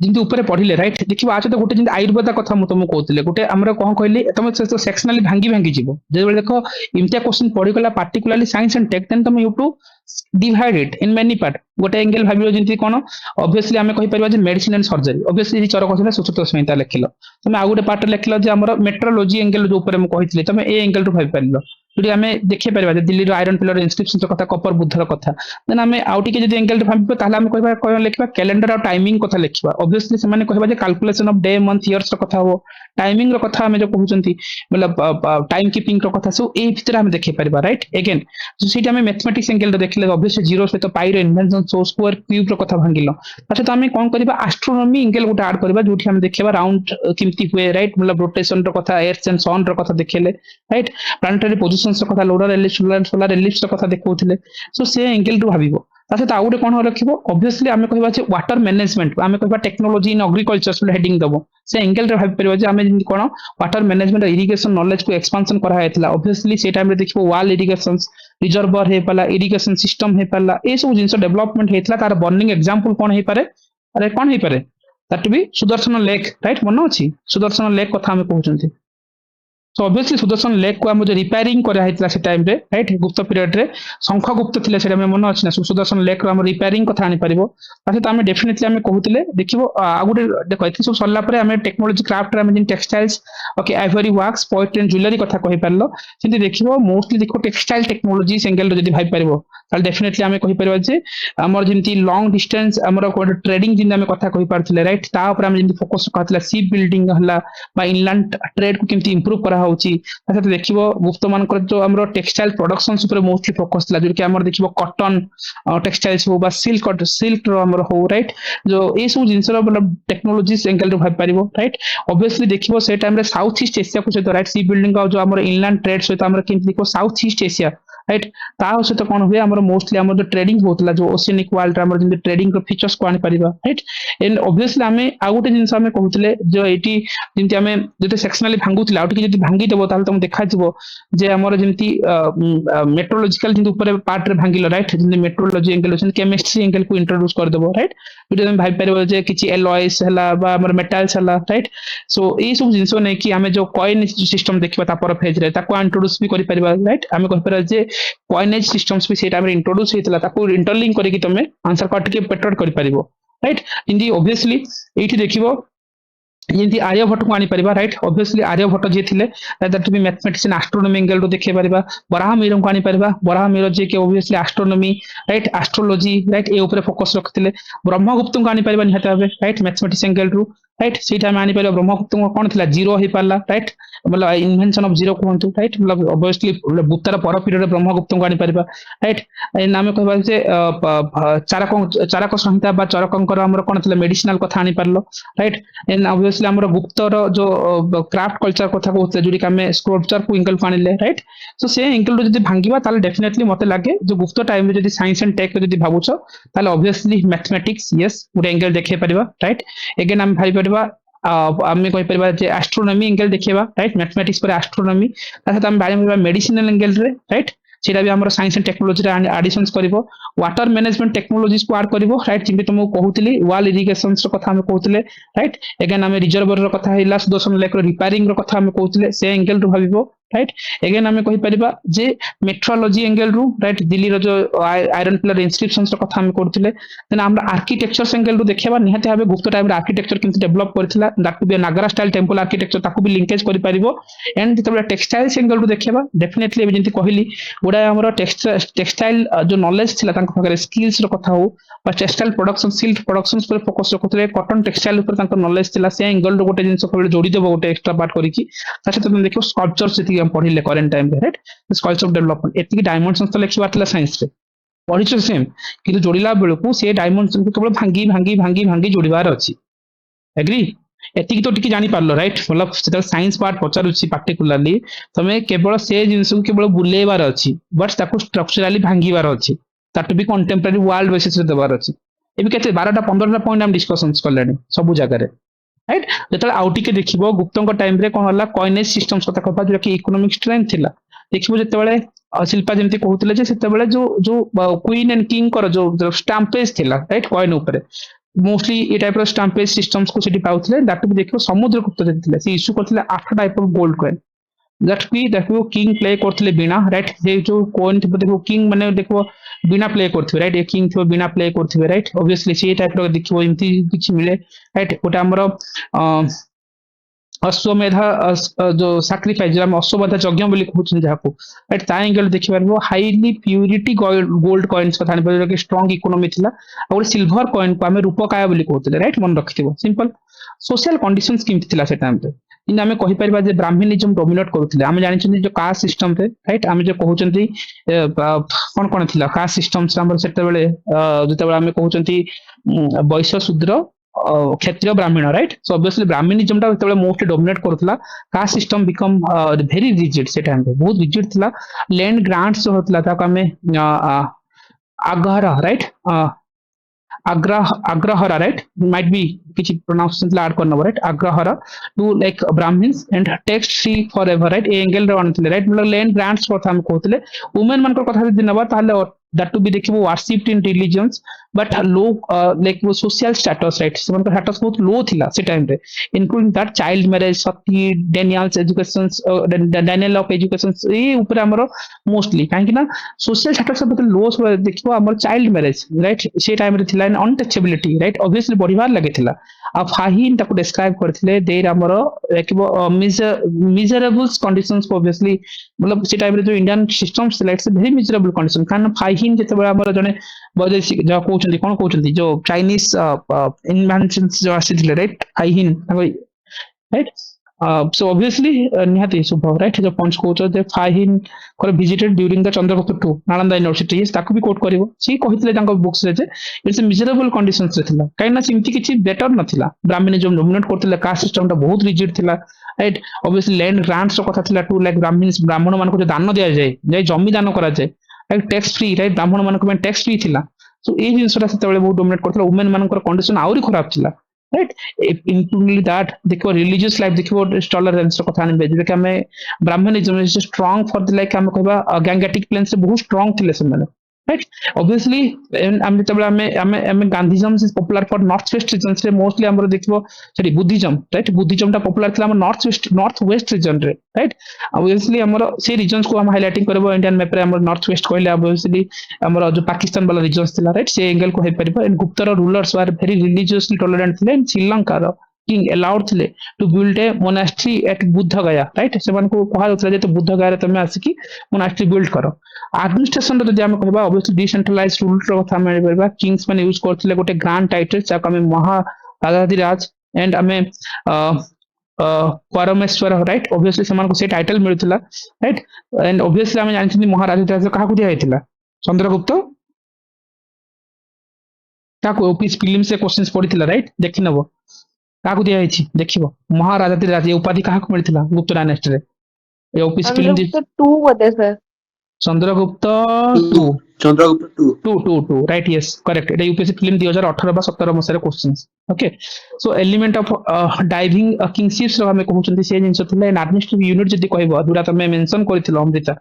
जिंती ऊपर पढ़िले राइट देखिबो आज तो गोटे जिंती आयुर्वेद कथा मु तुमको कहतिले गोटे हमर कोन कहली तुम सेक्शनली भांगी जीवो जे बेले देखो इमतिया क्वेश्चन पढ़ी गला particularly science and tech then तुम you to divide it in many part गोटे एंगल भाबियो जिंती कोन ऑब्वियसली हमें कहि परबा जे मेडिसिन एंड सर्जरी ऑब्वियसली जे चरक संहिता सुश्रुत संहिता लेखिलो तुम आ गोटे पार्ट लेखिलो जे हमर मेट्रोलॉजी एंगल जो ऊपर मु कहितले तुम ए एंगल टू भाबी परलो जोटी हमें देखि परबा जे दिल्ली रो आयरन पिलर इंस्क्रिप्शन तो कथा कॉपर बुद्धर कथा देन हमें आउटी के जे एंगल भाबिबो ताहले हमें कहबा कोन लेखिबा कैलेंडर और टाइमिंग कथा लेखिबा ऑब्वियसली से माने कहबा जे calculation of day month years रो कथा हो टाइमिंग रो कथा हमें जो कहउचंती मतलब टाइम कीपिंग रो कथा सो ए भीतर हमें देखि परबा राइट अगेन जो सेटा हमें मैथमेटिक्स एंगल रो देखले ऑब्वियसली जीरो से तो पाई रो इन्वेंशन सो स्क्वायर क्यूब रो कथा भांगिलो अच्छा तो हमें कोन करबा एस्ट्रोनॉमी एंगल गोटे ऐड करबा जोठी हम देखिबा राउंड किमती हुए राइट मतलब रोटेशन रो कथा एर्थ एंड सन रो कथा देखले राइट प्लानेटरी पोजीशंस रो कथा लोडर एलिप्स सोलर एलिप्स रो कथा देखौथिले सो से एंगल रो भाबिबो तासे तो आउटे कोन रखिबो ऑब्वियसली हमें कहबा जे वाटर मैनेजमेंट हमें कहबा टेक्नोलॉजी इन एग्रीकल्चर हेडिंग दबो से एंगल रे भाबी परबा जे हमें कोन वाटर मैनेजमेंट और इरिगेशन नॉलेज को एक्सपेंशन करा हैतला ऑब्वियसली से टाइम रे देखिबो वाल इरिगेशंस रिजर्वर हे पाला इरिगेशन सिस्टम हे पाला ए सब जिंस डेवलपमेंट हेतला तार बर्निंग एग्जांपल कोन हे पारे अरे कोन हे पारे that be Sudarshan lake right मन अछि सुदर्शन लेक कथा हमें कहउचंती सो ऑब्वियसली सुदर्शन लेक को हम जो रिपेयरिंग करा हैतला से टाइम रे राइट गुप्त पीरियड रे शंख गुप्त थिले से हमें मन अछि ना सुदर्शन लेक रो हम रिपेयरिंग कथा आनी परिबो तासे तो हमें डेफिनेटली हमें कहउतिले देखिबो आ गुटे देखो एथि सब सरला परे हमें टेक्नोलॉजी क्राफ्ट रे हमें जिन textiles okay ivory works poetry and jewellery कथा कहि परलो सिंती देखिबो मोस्टली देखो टेक्सटाइल टेक्नोलॉजी एंगल रो जदी भाई परिबो ताल डेफिनेटली हमें कहि परबा जे हमर जिंती लॉन्ग डिस्टेंस हमर को ट्रेडिंग जिन हमें कथा कहि परथिले राइट ता ऊपर हमें जिंती फोकस करथिला शिप बिल्डिंग हला बा इनलैंड ट्रेड को केमती इंप्रूव करा होची ता सहित देखिबो गुप्त मानकर जो हमरो टेक्सटाइल प्रोडक्शंस ऊपर मोस्टली फोकस थिला जो कि हमर देखिबो कॉटन टेक्सटाइल्स हो बा सिल्क रो हमर हो राइट जो ए सब जिंस रो मतलब टेक्नोलॉजीज एंगल रो भाई पारिबो राइट ऑब्वियसली देखिबो से टाइम रे साउथ ईस्ट एशिया को सहित राइट सी बिल्डिंग का जो हमर इनलैंड ट्रेड सहित हमर किंत देखो साउथ ईस्ट एशिया राइट ता सहित कोन हुए हमर मोस्टली हमर जो ट्रेडिंग होतला जो ओशियनिक वर्ल्ड हमर जिन ट्रेडिंग रो फीचर्स को आनी परिबा राइट एंड ऑब्वियसली हमें आ गोटे जिंस हमें कहउतले जो एटी जिंति हमें जते सेक्शनली भांगुतला आउट कि जति भांगी देबो ताल तुम देखा जिवो जे हमर जिंति मेट्रोलॉजिकल जिंति ऊपर पार्ट रे भांगिलो राइट जिंति मेट्रोलॉजी एंगल अछि केमिस्ट्री एंगल को इंट्रोड्यूस कर देबो राइट जो हम भाई परिबो जे किछि एलॉयस हला बा हमर मेटल्स हला राइट सो ए सब जिंस नै कि हमें जो कॉइन सिस्टम देखिबा तापर फेज रे ताको इंट्रोड्यूस भी करि परिबा राइट हमें कहि परिबा जे कॉइनेज सिस्टम्स भी से टाइम रे इंट्रोड्यूस हेतला ताको इंटरलिंक करि कि तमे आंसर कार्ड के पेट्रोल करि परिबो राइट इंदी ऑब्वियसली एठी देखिबो जेंति आर्यभट्ट को आनी परिबा राइट ऑब्वियसली आर्यभट्ट जे थिले that be mathematician astronomy angle रो देखे परिबा बराहमिहिर को आनी परिबा बराहमिहिर जे के obviously astronomy right astrology right ए ऊपर फोकस रखथिले ब्रह्मगुप्त को आनी परिबा निहत भाबे राइट मैथमेटिशियन एंगल रो राइट सेटा में आनी परिबा ब्रह्मगुप्त को कोन थिला जीरो हे पाला राइट मतलब इन्वेंशन ऑफ जीरो कहंतु राइट मतलब ऑब्वियसली बुत्तर पर पीरियड ब्रह्मगुप्त को आनी परिबा राइट नाम कहबा जे चारक संहिता बा चरकंकर हमर कोन थिला मेडिसिनल कथा आनी परलो राइट एंड ऑब्वियसली हमर गुप्तर जो क्राफ्ट कल्चर कथा कहते जोडी कामे स्कल्पचर को एंगल पानिले राइट सो से एंगल जदी भांगीबा ताले डेफिनेटली मते लागे जो गुप्त टाइम रे जदी साइंस एंड टेक जदी भाबुछ ताले obviously mathematics yes good angle देखे परिबा राइट अगेन हम भाई परिबा आमे कहि परिबा जे एस्ट्रोनॉमी एंगल देखिबा राइट मैथमेटिक्स पर एस्ट्रोनॉमी तासे हम बारे में मेडिसिनल एंगल रे राइट सेटा भी हमर साइंस एंड टेक्नोलॉजी रे एडिशंस करिवो वाटर मैनेजमेंट टेक्नोलॉजीज को ऐड करिवो राइट जिबे तुमको कहउतली वाल इरिगेशंस रो कथा हम कहउतले राइट अगेन हम रिजर्वर रो कथा हिला सुदर्शन लेक रो रिपेयरिंग रो कथा हम कहउतले से एंगल रो भाबिबो राइट अगेन हमें कहि परिबा जे मेट्रोलॉजी एंगल रू राइट दिल्ली रो जो आयरन पिलर इंस्क्रिप्शंस रो कथा हम करथिले देन हमरा आर्किटेक्चर एंगल रू देखिबा निहते भाबे गुप्त टाइम रे आर्किटेक्चर किंतु डेवलप करथिला that to be Nagara style temple architecture ताकू भी लिंकेज करि परिबो एंड जतबे टेक्सटाइल्स एंगल रू देखिबा डेफिनेटली एबे जंती कहली गोडा हमरा टेक्सटाइल जो नॉलेज थिला तांको पाखरे स्किल्स रो कथा हो बा टेक्सटाइल प्रोडक्शन सिल्क प्रोडक्शंस पर फोकस रखुतले कॉटन टेक्सटाइल ऊपर तांको नॉलेज थिला से एंगल रो गोटे जिंस को जोड़ी देबो गोटे एक्स्ट्रा पार्ट करी कि तासे तुम देखियो स्कल्पचर से हम पढ़िले करेंट टाइम रे राइट स्कल्पचर डेवलपमेंट एतिकी डायमेंशंस तो लेखिबा थिला साइंस रे पढ़िछ सेम कि जोड़िला बेलकू से डायमेंशन को केवल भांगी जोड़िबार अछि एग्री एतिकी तो टिकी जानी पारलो राइट मतलब सेटा साइंस पार्ट पचारुछि पार्टिकुलरली तमे केवल से जिंस को केवल बुलेबार अछि बट ताको स्ट्रक्चरली भांगीबार अछि that to be contemporary world basis रे देबार अछि एबी केते 12टा 15टा पॉइंट हम डिस्कशंस करलेनी सब जगह रे राइट जेतले आउटी के देखिबो गुप्तंक टाइम रे कोन हला कॉइनेज सिस्टम्स कथा कहबा जो कि इकोनॉमिक स्ट्रेंथ थिला देखिबो जेतेबेले शिल्पा जेमती कहउतले जे सेतेबेले जो क्वीन एंड किंग कर जो स्टैम्पेज थिला राइट कॉइन ऊपर मोस्टली ए टाइप रो स्टैम्पेज सिस्टम्स को सेठी पाउतले दैट भी देखिबो समुद्रगुप्त जेतिले से इश्यू करथिले 8 type of gold coin that देखो किंग प्ले करथिले बिना राइट जे जो कॉइन थिबो देखो किंग माने देखो बिना प्ले करथिबे राइट ए किंग थिबो बिना प्ले करथिबे राइट ऑब्वियसली से टाइप रो देखिबो इमती किछि मिले राइट ओटा हमरो अश्वमेधा जो सैक्रिफाइस जो हम अश्वमेधा यज्ञ बोली कहउछन जाको राइट ता एंगल देखि परबो हाईली प्यूरिटी गोल्ड कॉइन्स कथा ने कि स्ट्रांग इकोनॉमी थिला और सिल्वर कॉइन को हमें रूपकाय बोली कहउतले राइट मन रखिथिबो सिंपल सोशल कंडीशंस किमति थिला से टाइम पे इन हमें कहि परबा जे ब्राह्मणिज्म डोमिनेट करथिले हम जानि छथि जो कास्ट सिस्टम रे राइट हम जो कहउछन्ती कोन कोन थिला कास्ट सिस्टम्स हमर सेते बेले जते बेले हम कहउछन्ती वैश्य शूद्र क्षत्रिय ब्राह्मण राइट सो ऑब्वियसली ब्राह्मणिज्म टा जते मोस्ट डोमिनेट करथला caste system become very rigid से टाइम पे बहुत रिजिड थिला लैंड ग्रांट्स जो होतला ता हमें आग्रह right agrahara right might be kichi pronunciation add karna right agrahara to like brahmins and text free forever right a angle रे anthile right मतलब land grants कथा हम कहतले women मन को कथा दिन नबा ताले that to be देखिबो worshipped in religions but low like social status right semen का status बहुत low थिला से टाइम रे including that child marriage Sati Daniel's education Daniel of education ए ऊपर हमरो मोस्टली काहे कि ना social status बहुत low देखिबो हमर child marriage right से टाइम रे थिला untouchability right obviously बढ़िबार लागे थिला आ फाहिन ताको डिस्क्राइब करथिले देर हमरो देखिबो मिजरेबल कंडीशंस obviously मतलब से टाइम रे जो Indian systems like very miserable condition कारण फाहिन जते बड़ा हमरो जने वैदेशिक जो कहउछन्ती कोन कहउछन्ती जो चाइनीज इन्वेंशंस जो आसीथिले right Fahien right So obviously nihati subha right जो पंच कोच जे फाहिन कर visited during the Chandragupta II Nalanda University yes ताको भी कोट करिवो सी कहितले तांको बुक्स रे जे इट्स मिजरेबल कंडीशंस रे थिला काई ना सिमती किछि बेटर नथिला ब्राह्मणिज्म डोमिनेट करथिला कास्ट सिस्टम ता बहुत रिजिड थिला राइट ऑब्वियसली लैंड ग्रांट्स रो कथा थिला टू लाइक ब्राह्मण्स ब्राह्मण मान को जो दान दिया जाए जे जमी दान करा जाए राइट टैक्स फ्री राइट ब्राह्मण मान को टैक्स फ्री थिला सो ए जिंसटा सेतेबेले बहुत डोमिनेट करथिला वुमेन मान को कंडीशन आउरी खराब थिला राइट इंक्लूडिंग दैट देखो रिलीजियस लाइफ देखो टॉलरेंस रो कथा आने जे कि हमें Brahmanism is strong for the like हम कहबा गैंगेटिक प्लेन्स से बहुत स्ट्रांग थिले से माने राइट ऑब्वियसली हम जेतबेले हमें Gandhism is popular for north west regions रे मोस्टली हमरो देखबो सॉरी बुद्धिज्म राइट बुद्धिज्म ता पॉपुलर थिला हम नॉर्थ वेस्ट रीजन रे राइट ऑब्वियसली हमरो से रीजन्स को हम हाइलाइटिंग करबो इंडियन मैप रे हमरो नॉर्थ वेस्ट कहले ऑब्वियसली हमरो जो पाकिस्तान वाला रीजन्स थिला राइट से एंगल को हे परबो एंड गुप्तर rulers were very religiously tolerant थिले इन श्रीलंका रो किंग अलाउड थिले to build a monastery at Bodh Gaya right से मान को कहा जाउतला जे तो बुद्ध गया रे तमे आसी की मोनास्ट्री बिल्ड करो एडमिनिस्ट्रेशन रो जदि हम कहबा ऑब्वियसली डिसेंट्रलाइज्ड रूल रो कथा हम परबा किंग्स माने यूज करथिले गोटे ग्रांड टाइटल जा हम महाराजाधिराज एंड हमें परमेश्वर राइट ऑब्वियसली से मान को से टाइटल मिलथिला राइट एंड ऑब्वियसली हम जानछि महाराजाधिराज कहा को दिया हेतिला चंद्रगुप्त ताको ओपीएस फिल्म से क्वेश्चंस पड़िथिला राइट देखि नबो काको दिया हेछि देखिबो महाराजाधिराज ये उपाधि कहा को मिलथिला गुप्त डायनेस्टी रे ये ओपीएस फिल्म चंद्रगुप्त टू बोधे sir Chandragupta Chandragupta two right yes correct एटा यूपीएससी फिल्म 2018 बा 17 मसरे questions okay so element of divine kingships रो हमें कहउछन्ती से जिंस थिला एन एडमिनिस्ट्रेटिव यूनिट जदी कहबो दुरा तमे मेंशन करथिलो अमृता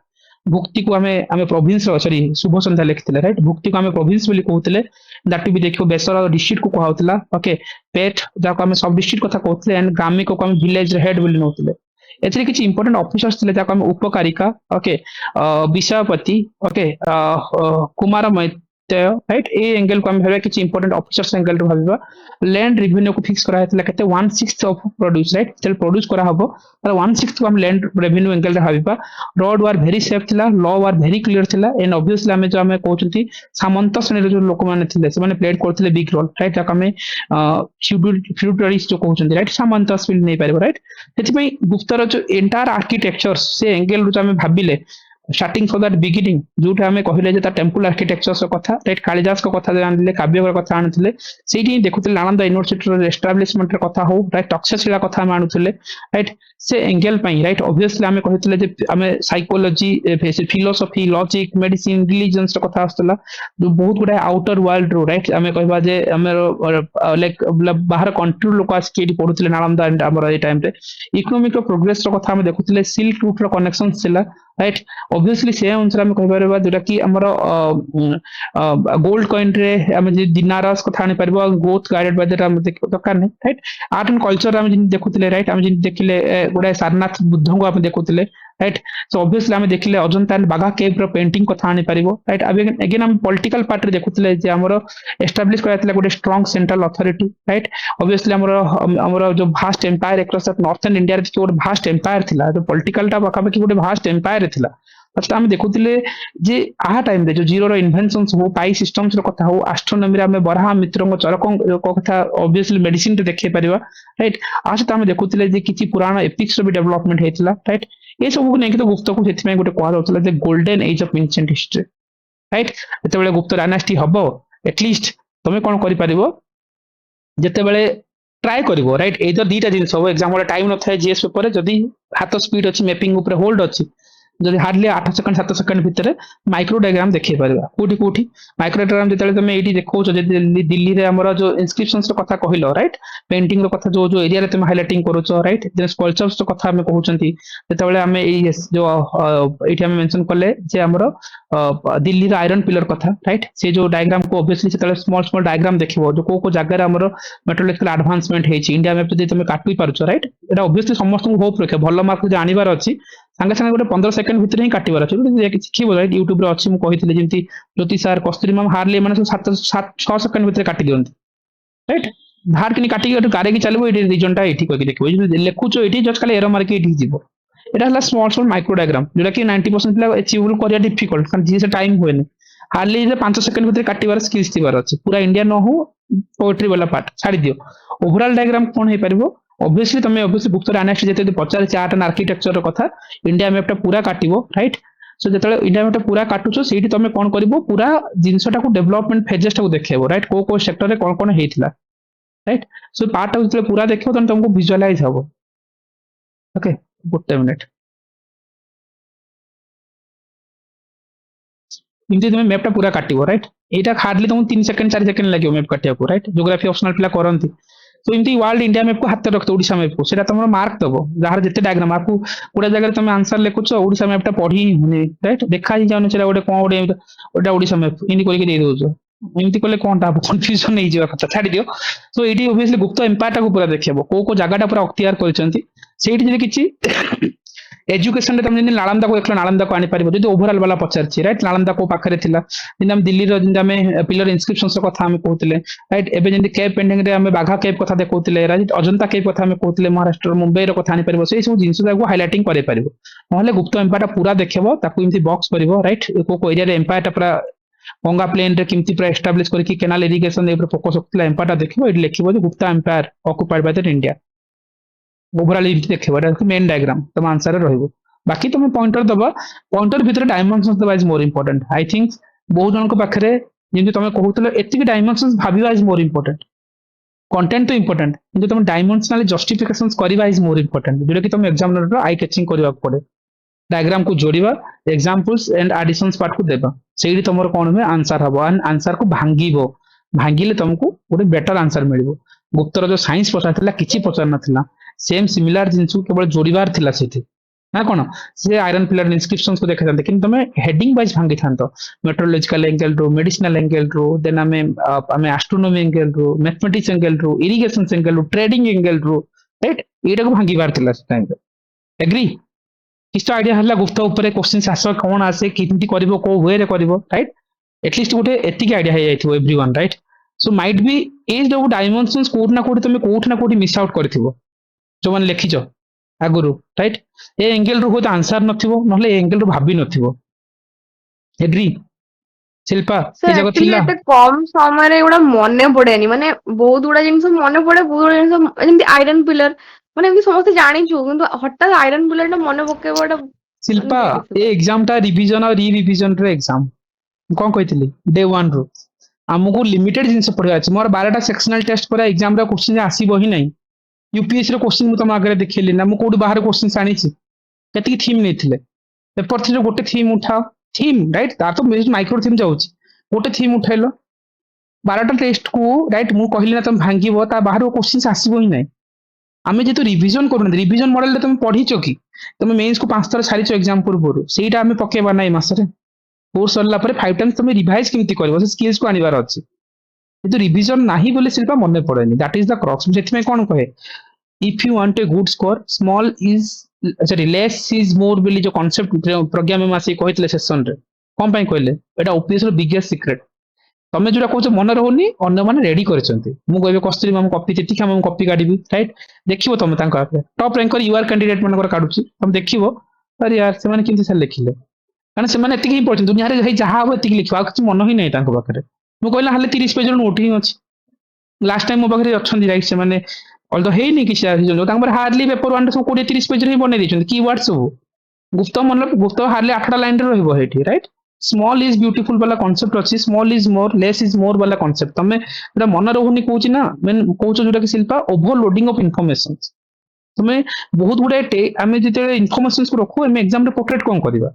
भुक्ति को हमें प्रोविंस रो सॉरी शुभ संध्या लिखथिले राइट भुक्ति को हमें प्रोविंस बोली कहउथिले दैट भी देखियो बेसर डिस्ट्रिक्ट को कहउथिला ओके पेट जाको हमें सब डिस्ट्रिक्ट कथा कहउथिले एंड ग्राम्य को हमें विलेज हेड बोली नउथिले एथरे किछि इंपोर्टेंट ऑफिसर्स थिले जाको हमें उपकारिका ओके विषयपति ओके कुमार मैत्रेय राइट ए एंगल को हम भाबा किछि इंपोर्टेंट ऑफिसर्स एंगल रो भाबा लैंड रेवेन्यू को फिक्स करा हेतला केते 1/6 ऑफ प्रोड्यूस राइट तेल प्रोड्यूस करा हबो तर 1/6 को हम लैंड रेवेन्यू एंगल रे Bhabha road were very safe थिला लॉ वर वेरी क्लियर थिला एंड ऑब्वियसली हमें जो हमें कहउछंती सामंत श्रेणी जो लोक माने थिले से माने प्लेड करथिले बिग रोल राइट जाको हमें फ्यूडरिस्ट जो कहउछंती राइट सामंत फील्ड नै पारबो राइट सेति पई गुप्तर जो एंटायर आर्किटेक्चर से एंगल रो हमें भाबिले स्टार्टिंग फॉर दैट बिगिनिंग जोटा हमें कहले जे ता टेंपल आर्किटेक्चर्स कथा राइट कालिदास को कथा जानले काव्य को कथा आनुथिले सेठी देखुथिले नालंदा यूनिवर्सिटी रो एस्टैब्लिशमेंट रे कथा हो राइट तक्षशिला कथा हम आनुथिले राइट से एंगल पई राइट ऑब्वियसली हमें कहिथिले जे हमें psychology philosophy logic medicine religions रो कथा आस्तला जो बहुत गुडा आउटर वर्ल्ड रो राइट हमें कहबा जे हमर लाइक बाहर कंट्री लोक आस केडी पढुथिले नालंदा एंड हमर ए टाइम रे इकोनॉमिक प्रोग्रेस रो कथा हम देखुथिले सिल्क रूट रो कनेक्शन थिला राइट ऑब्वियसली से अनुसार हम कहि परबा जोटा कि हमर गोल्ड कॉइन रे हम जे दिनारस कथा आनि परबा ग्रोथ गाइडेड बाय दैट हम देखो दरकार नै राइट आर्ट एंड कल्चर हम जिन देखुथिले राइट हम जिन देखिले गुडा सारनाथ बुद्ध को हम देखुथिले राइट सो ऑब्वियसली हम देखिले अजंता एंड बागा केव रो पेंटिंग कथा आनि परबो राइट अगेन हम पॉलिटिकल पार्ट रे देखुथिले जे हमर एस्टैब्लिश करायतले गुडे strong central authority right obviously हमर जो vast empire across northern India रे जो भास्ट एम्पायर थिला जो पॉलिटिकल टा बाका गुडे भास्ट एम्पायर थिला अच्छा हम देखुथिले जे आ टाइम रे जो जीरो रो इन्वेंशंस हो पाई सिस्टम्स रो कथा हो एस्ट्रोनॉमी रे हम बरहा मित्रंग चरकंग को कथा ऑब्वियसली मेडिसिन रे देखे परिबा राइट आज त हम देखुथिले जे किछि पुराना एपिक्स रो भी डेवलपमेंट हेतिला राइट ए सब को नै कि तो गुप्त को सेति में गोटे कहा होतला जे golden age of ancient history right एते बेले गुप्त डायनेस्टी हबो एटलीस्ट तमे कोन करि परिबो जेते बेले ट्राई करिवो राइट ए जो दीटा जिंस हो एग्जाम वाला टाइम न थाए जीएस पेपर जदी हाथ स्पीड अछि मैपिंग ऊपर होल्ड अछि जदि हार्डली 8 सेकंड 7 सेकंड भितर माइक्रो डायग्राम देखै परबा कोठी माइक्रो डायग्राम जेतले तमे एडी देखौ छ जे दिल्ली रे हमर जो इंस्क्रिप्शंस रो कथा कहिलो राइट पेंटिंग रो कथा जो एरिया रे तमे हाइलाइटिंग करू छ राइट देन स्कल्पचर्स रो कथा हम कहउचंती जेतबेले हमें ए जो एठी हम मेंशन करले जे हमर दिल्ली रो आयरन पिलर कथा राइट से जो डायग्राम को ऑब्वियसली जेतले स्मॉल डायग्राम देखिबो जो को जगह रे हमर मेट्रोलॉजिकल एडवांसमेंट हेछि इंडिया मैप जदि तमे काटि पारुछ राइट एटा ऑब्वियसली समस्त को होप रखे भलो मार्क जानिबार अछि संगे संगे गोटे 15 सेकंड भितर ही काटिबार अछि शिखिबो राइट यूट्यूब रे अछि मु कहितले जेंति ज्योति सर कस्तूरी मैम हार्डली माने 7-6 सेकंड भितर काटि दियंती राइट धार किनी काटि गारे की चलबो एटी रीजन टा एठी कहि देखिबो जे लेखुचो एठी जस्ट खाली एरो मार के एठी जीवो एटा हला स्मॉल माइक्रो डायग्राम जोटा कि 90% ला अचीवेबल करिया डिफिकल्ट कारण जे से टाइम होएनी हार्डली 5 सेकंड भितर काटिबार स्किल्स थिबार अछि पूरा इंडिया न हो पोएट्री वाला पार्ट छाडी दियो ओवरऑल डायग्राम कोन हे परबो ऑब्वियसली तुम ऑब्वियसली गुप्तर आनेस्ट जेते पचारे चार्ट एंड आर्किटेक्चर कथा इंडिया मैपटा पूरा काटिबो राइट सो जो इंडिया मैपटा पूरा काटुछो सेठी तुम कौन करिवो पूरा जिनसटा को डेवलपमेंट फेजेस को देखैबो राइट को सेक्टर रे कौन हेइथिला राइट सो पार्ट जो पूरा देखो तो तुमको विजुअलाइज हबो ओके गुड मिनिट इमती तुम मैपटा पूरा काटिबो राइट एटा हार्डली तुमको 3 सेकंड 4 सेकंड लागो मैप काटिया को राइट ज्योग्राफी ऑप्शनल पिला करंती तो इमती वर्ल्ड इंडिया मैप को हाथ रखते ओडिशा मैप को सेटा तुमरो मार्क दबो जहार जते डायग्राम आपको पूरा जगह तुम आंसर लिखुछ ओडिशा मैपटा पढ़ी हुने राइट देखा ही जानो सेटा गोटे कोन गोटे ओटा ओडिशा मैप इनी करके दे दोजो इमती कले कोनटा कंफ्यूजन नहीं जीवा कथा छाडी दियो सो एडी ऑब्वियसली गुप्त एम्पायरटा को पूरा देखिबो को जगहटा पूरा अख्तियार करचंती सेठी जे किछि एजुकेशन तुम जमी नालंदा को देख नालंदा को आनी पारिबो जदि ओवरऑल वाला पचारछि राइट नालंदा को पाखरे थिला जिन हम दिल्ली रो जिन हमें पिलर इंस्क्रिप्शंस कथा हम कहउतले राइट एबे जंदी केव पेंडिंग रे हमें बाघा केव कथा देखउतले राइट अजंता केव कथा हमें कहउतले महाराष्ट्र मुंबई रो कथा आनी पारिबो सेही सब जिंस को हाइलाइटिंग करे पारिबो नहले गुप्त एम्पायरटा पूरा देखबो ताकू इमती बॉक्स करिवो राइट को एरिया रे एम्पायरटा पूरा गंगा प्लेन रे किमती पूरा एस्टैब्लिश करके केनाल इरिगेशन रे फोकस होतला एम्पायरटा देखबो एडी लिखिबो जे Gupta empire occupied by the India overall इमती देखबो एटा मेन डायग्राम तुम आंसर रे रहइबो बाकी तुम पॉइंटर दबा पॉइंटर भितर डायमेंशंस दबा is more important I think बहुत जन को पाखरे जेंति तुम कहउतले एतिक डायमेंशंस भाबिबा इज मोर इंपोर्टेंट कंटेंट तो इंपोर्टेंट किंतु तुम डायमेंशनल जस्टिफिकेशंस करबा इज मोर इंपोर्टेंट जोटा कि तुम एग्जामिनर रो आई कैचिंग करबा पड़े डायग्राम को जोड़िबा एग्जांपल्स एंड एडिशंस पार्ट को देबा सेही तुमर कोन में आंसर हबो एंड आंसर को भांगीबो भांगिले तुमको गोटे बेटर आंसर मिलिबो गुप्तर जो साइंस पचारथिला किछि पचार नथिला सेम सिमिलर जिंसु केवल जोड़िबार थिला सेठी ना कौन से आयरन पिलर इंस्क्रिप्शंस को देखा कि तुम हेडिंग वाइज भांगी था मेट्रोलॉजिकल एंगल रो मेडिसिनल एंगल रो देन आमे एस्ट्रोनॉमी एंगल रो मैथमेटिक्स एंगल रो इरिगेशन एंगल रो ट्रेडिंग एंगल रो राइट एटा को भांगी बार थिला टाइम पे एग्री किछ आईडिया हल्ला गुप्त ऊपर क्वेश्चन आंसर कोन आसे किंती करबो को वे रे करबो राइट एटलीस्ट गोटे एतिक आईडिया हे जाइथिबो everyone right so might be as जो डायमेंशंस कोड ना कोड तुम कोठ ना कोड मिस आउट करथिबो जो मन लिखिजो आगुरु राइट ए एंगल रो होत आंसर नथिबो नहले एंगल रो भाबी नथिबो एग्री शिल्पा ए जगह थिला एते कम समय रे एडा मने पड़ेनी माने बहुत गुडा जिंस मने पड़े बहुत गुडा जिंस जेंति आयरन पिलर माने एमि समस्त जानि छु किंतु हटात आयरन पिलर ना मने पकेबो एडा शिल्पा ए एग्जाम टा रिवीजन और री रिवीजन रे एग्जाम कोन कहितली डे 1 रो हमकु लिमिटेड जिंस पढ़िया अछि मोर 12टा सेक्शनल टेस्ट पर एग्जाम रा क्वेश्चन आसीबो ही नहीं यूपीएससी रो क्वेश्चन मु तुम आगे देखिली ना मु कोड बाहर क्वेश्चन आनी छी कति थीम नहीं थिले पेपर 3 रो गोटे थीम उठाओ थीम राइट तार तो माइक्रो थीम जाउची गोटे थीम उठाइलो 12टा टेस्ट को राइट मु कहली ना तुम भांगीबो ता बाहर क्वेश्चन आसीबो ही नहीं आमे जेतु रिवीजन करू रिवीजन मॉडल रे तुम पढीचो कि तुम मेंस को 5 थर सारिचो एग्जाम पूर्व सेटा आमे पकेबा नाही मास रे कोर्स सरला पर 5 टाइम्स तुम रिवाइज केमती करबो से स्किल्स को आनिबार अछि तो रिवीजन नाही बोले शिल्पा मन पड़ेनी दैट इज द क्रक्स जेथि में कोन कहे if you want a good score small is sorry less is more बोली जो कांसेप्ट प्रज्ञा में मासी कहितले सेशन रे कोन पई कहले एटा ओपीएस रो बिगेस्ट सीक्रेट तमे जोरा कहछ मन रहउनी अन्य माने रेडी करछंती मु कहबे कस्तूरी माम कॉपी चिट्ठी का माम कॉपी काढिबी राइट देखिबो तमे तांका टॉप रैंकर यूआर कैंडिडेट मन कर काढुची तमे देखिबो अरे यार से माने किंति से लिखिले कारण से माने एतिक ही पढछन दुनिया रे जहा हो एतिक लिखवा किछ मन ही नै तांको पाखरे मु कहला हाले 30 पेज रो नोट ही अछि लास्ट टाइम मो पाखरे अछंदी राइट से माने ऑल्दो हे नहीं किछ जो तांबर हार्डली पेपर 1 सब 20 30 पेज रे बने दिछन कीवर्ड सब गुप्त मतलब गुप्त हार्डली 8टा लाइन रे रहबो हेठी राइट स्मॉल इज ब्यूटीफुल वाला कांसेप्ट अछि small is more less is more वाला कांसेप्ट तमे एटा मन रहउनी कहूची ना मैं कहूछ जोटा कि शिल्पा ओवरलोडिंग ऑफ इन्फॉर्मेशंस तमे बहुत गुडे आमे जते इन्फॉर्मेशंस को रखो हम एग्जाम रे पोर्ट्रेट कोन करबा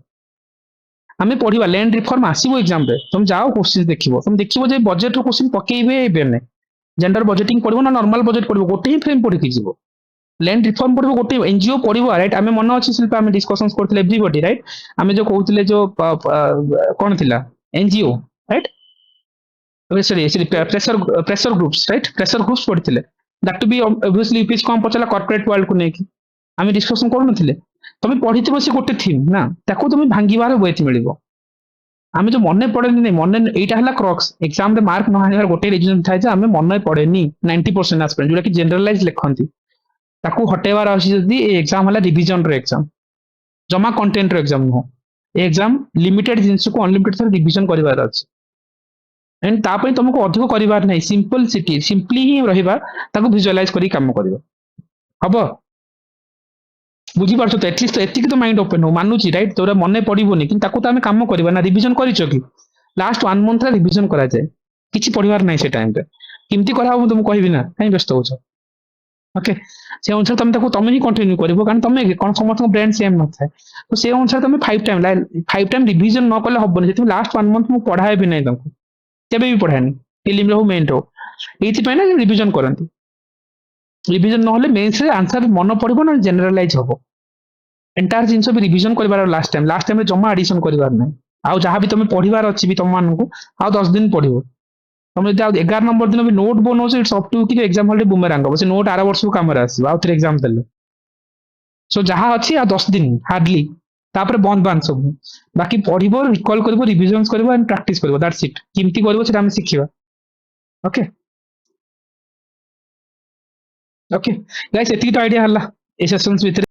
आमे पढिबा लैंड रिफॉर्म आसीबो एग्जाम रे तुम जाओ क्वेश्चन देखिबो तुम देखिबो जे बजट रो क्वेश्चन पकेइबे एबेने जेंडर बजेटिंग पढिबो ना नॉर्मल बजट पढिबो गोटे ही फ्रेम पढि कि जीवो लैंड रिफॉर्म पढिबो गोटे एनजीओ पढिबो राइट आमे मन अछि शिल्पा आमे डिस्कशंस करथले एवरीबॉडी राइट आमे जो कहउतले जो कोन थिला NGO right sorry pressure groups right pressure groups पढितले that to be obviously UPS कम पचला कॉर्पोरेट वर्ल्ड को नेकी आमे डिस्कशन करू नथिले तमे पढिथिबो से गोटे थीम ना ताको तमे भांगीबार वेट मिलिबो आमे जो मने पड़ेनी नहीं मने एटा हला क्रक्स एग्जाम रे मार्क न हानिबार गोटे रीजन थाय जे आमे मने पड़ेनी 90% एस्पिरेंट जोटा कि जनरलाइज लिखंती ताको हटेबार अछि जदी ए एग्जाम हला रिवीजन रो एग्जाम जमा कंटेंट रो एग्जाम नो ए एग्जाम लिमिटेड जिंस को अनलिमिटेड थर रिवीजन करिवार अछि एंड ता पई तुमको अधिक करिवार नहीं सिंपल सिटी सिंपली ही रहिबा ताको विजुअलाइज करी काम करिवो हब बुझीपार तो एटलिस्ट एतिक तो माइंड ओपन हो मानुची राइट तोरा मन पड़ोनी कि आम कम करवा ना रिविजन कर लास्ट 1 मंथ रिविजन करा जाए किसी पढ़वार ना से टाइम केमती करा तुमको कहबी ना कहीं व्यस्त हो ओके से अनुसार तुम ही कंटिन्यू कर कारण तुम कौन समस्त ब्रेन सेम न था तो से अनुसार तुम 5 टाइम रिविजन न कले हेनी से लास्ट 1 मंथ मुझे पढ़ाए भी ना तुमको केबे भी पढ़ानी फिल्म हो मेन हो ये ना रिविजन करती रिविजन ना मेन्स आंसर मन पड़ो ना जनरलाइज हम एंटायर जिन भी रिविजन कर लास्ट टाइम जमा एडिशन करार ना आउ जहाँ भी तुम पढ़वार अच्छी भी तुम मानक आउ 10 दिन पढ़ तुम जो 11 नंबर दिन भी नोट बनाओ इट्स अप टू कि एग्जाम हॉल बुमेरांग हम से नोट आर वर्ष को कम आसो थे एग्जाम देले सो जहाँ अच्छी आ 10 दिन हार्डली तापर बंद बांध सब बाकी पढ़ो रिकॉल कर रिविजन कर एंड प्रैक्टिस कर दैट्स इट केमती कर शिखा ओके ओके गाइस एतिक तो आइडिया हला ए सेशंस भितर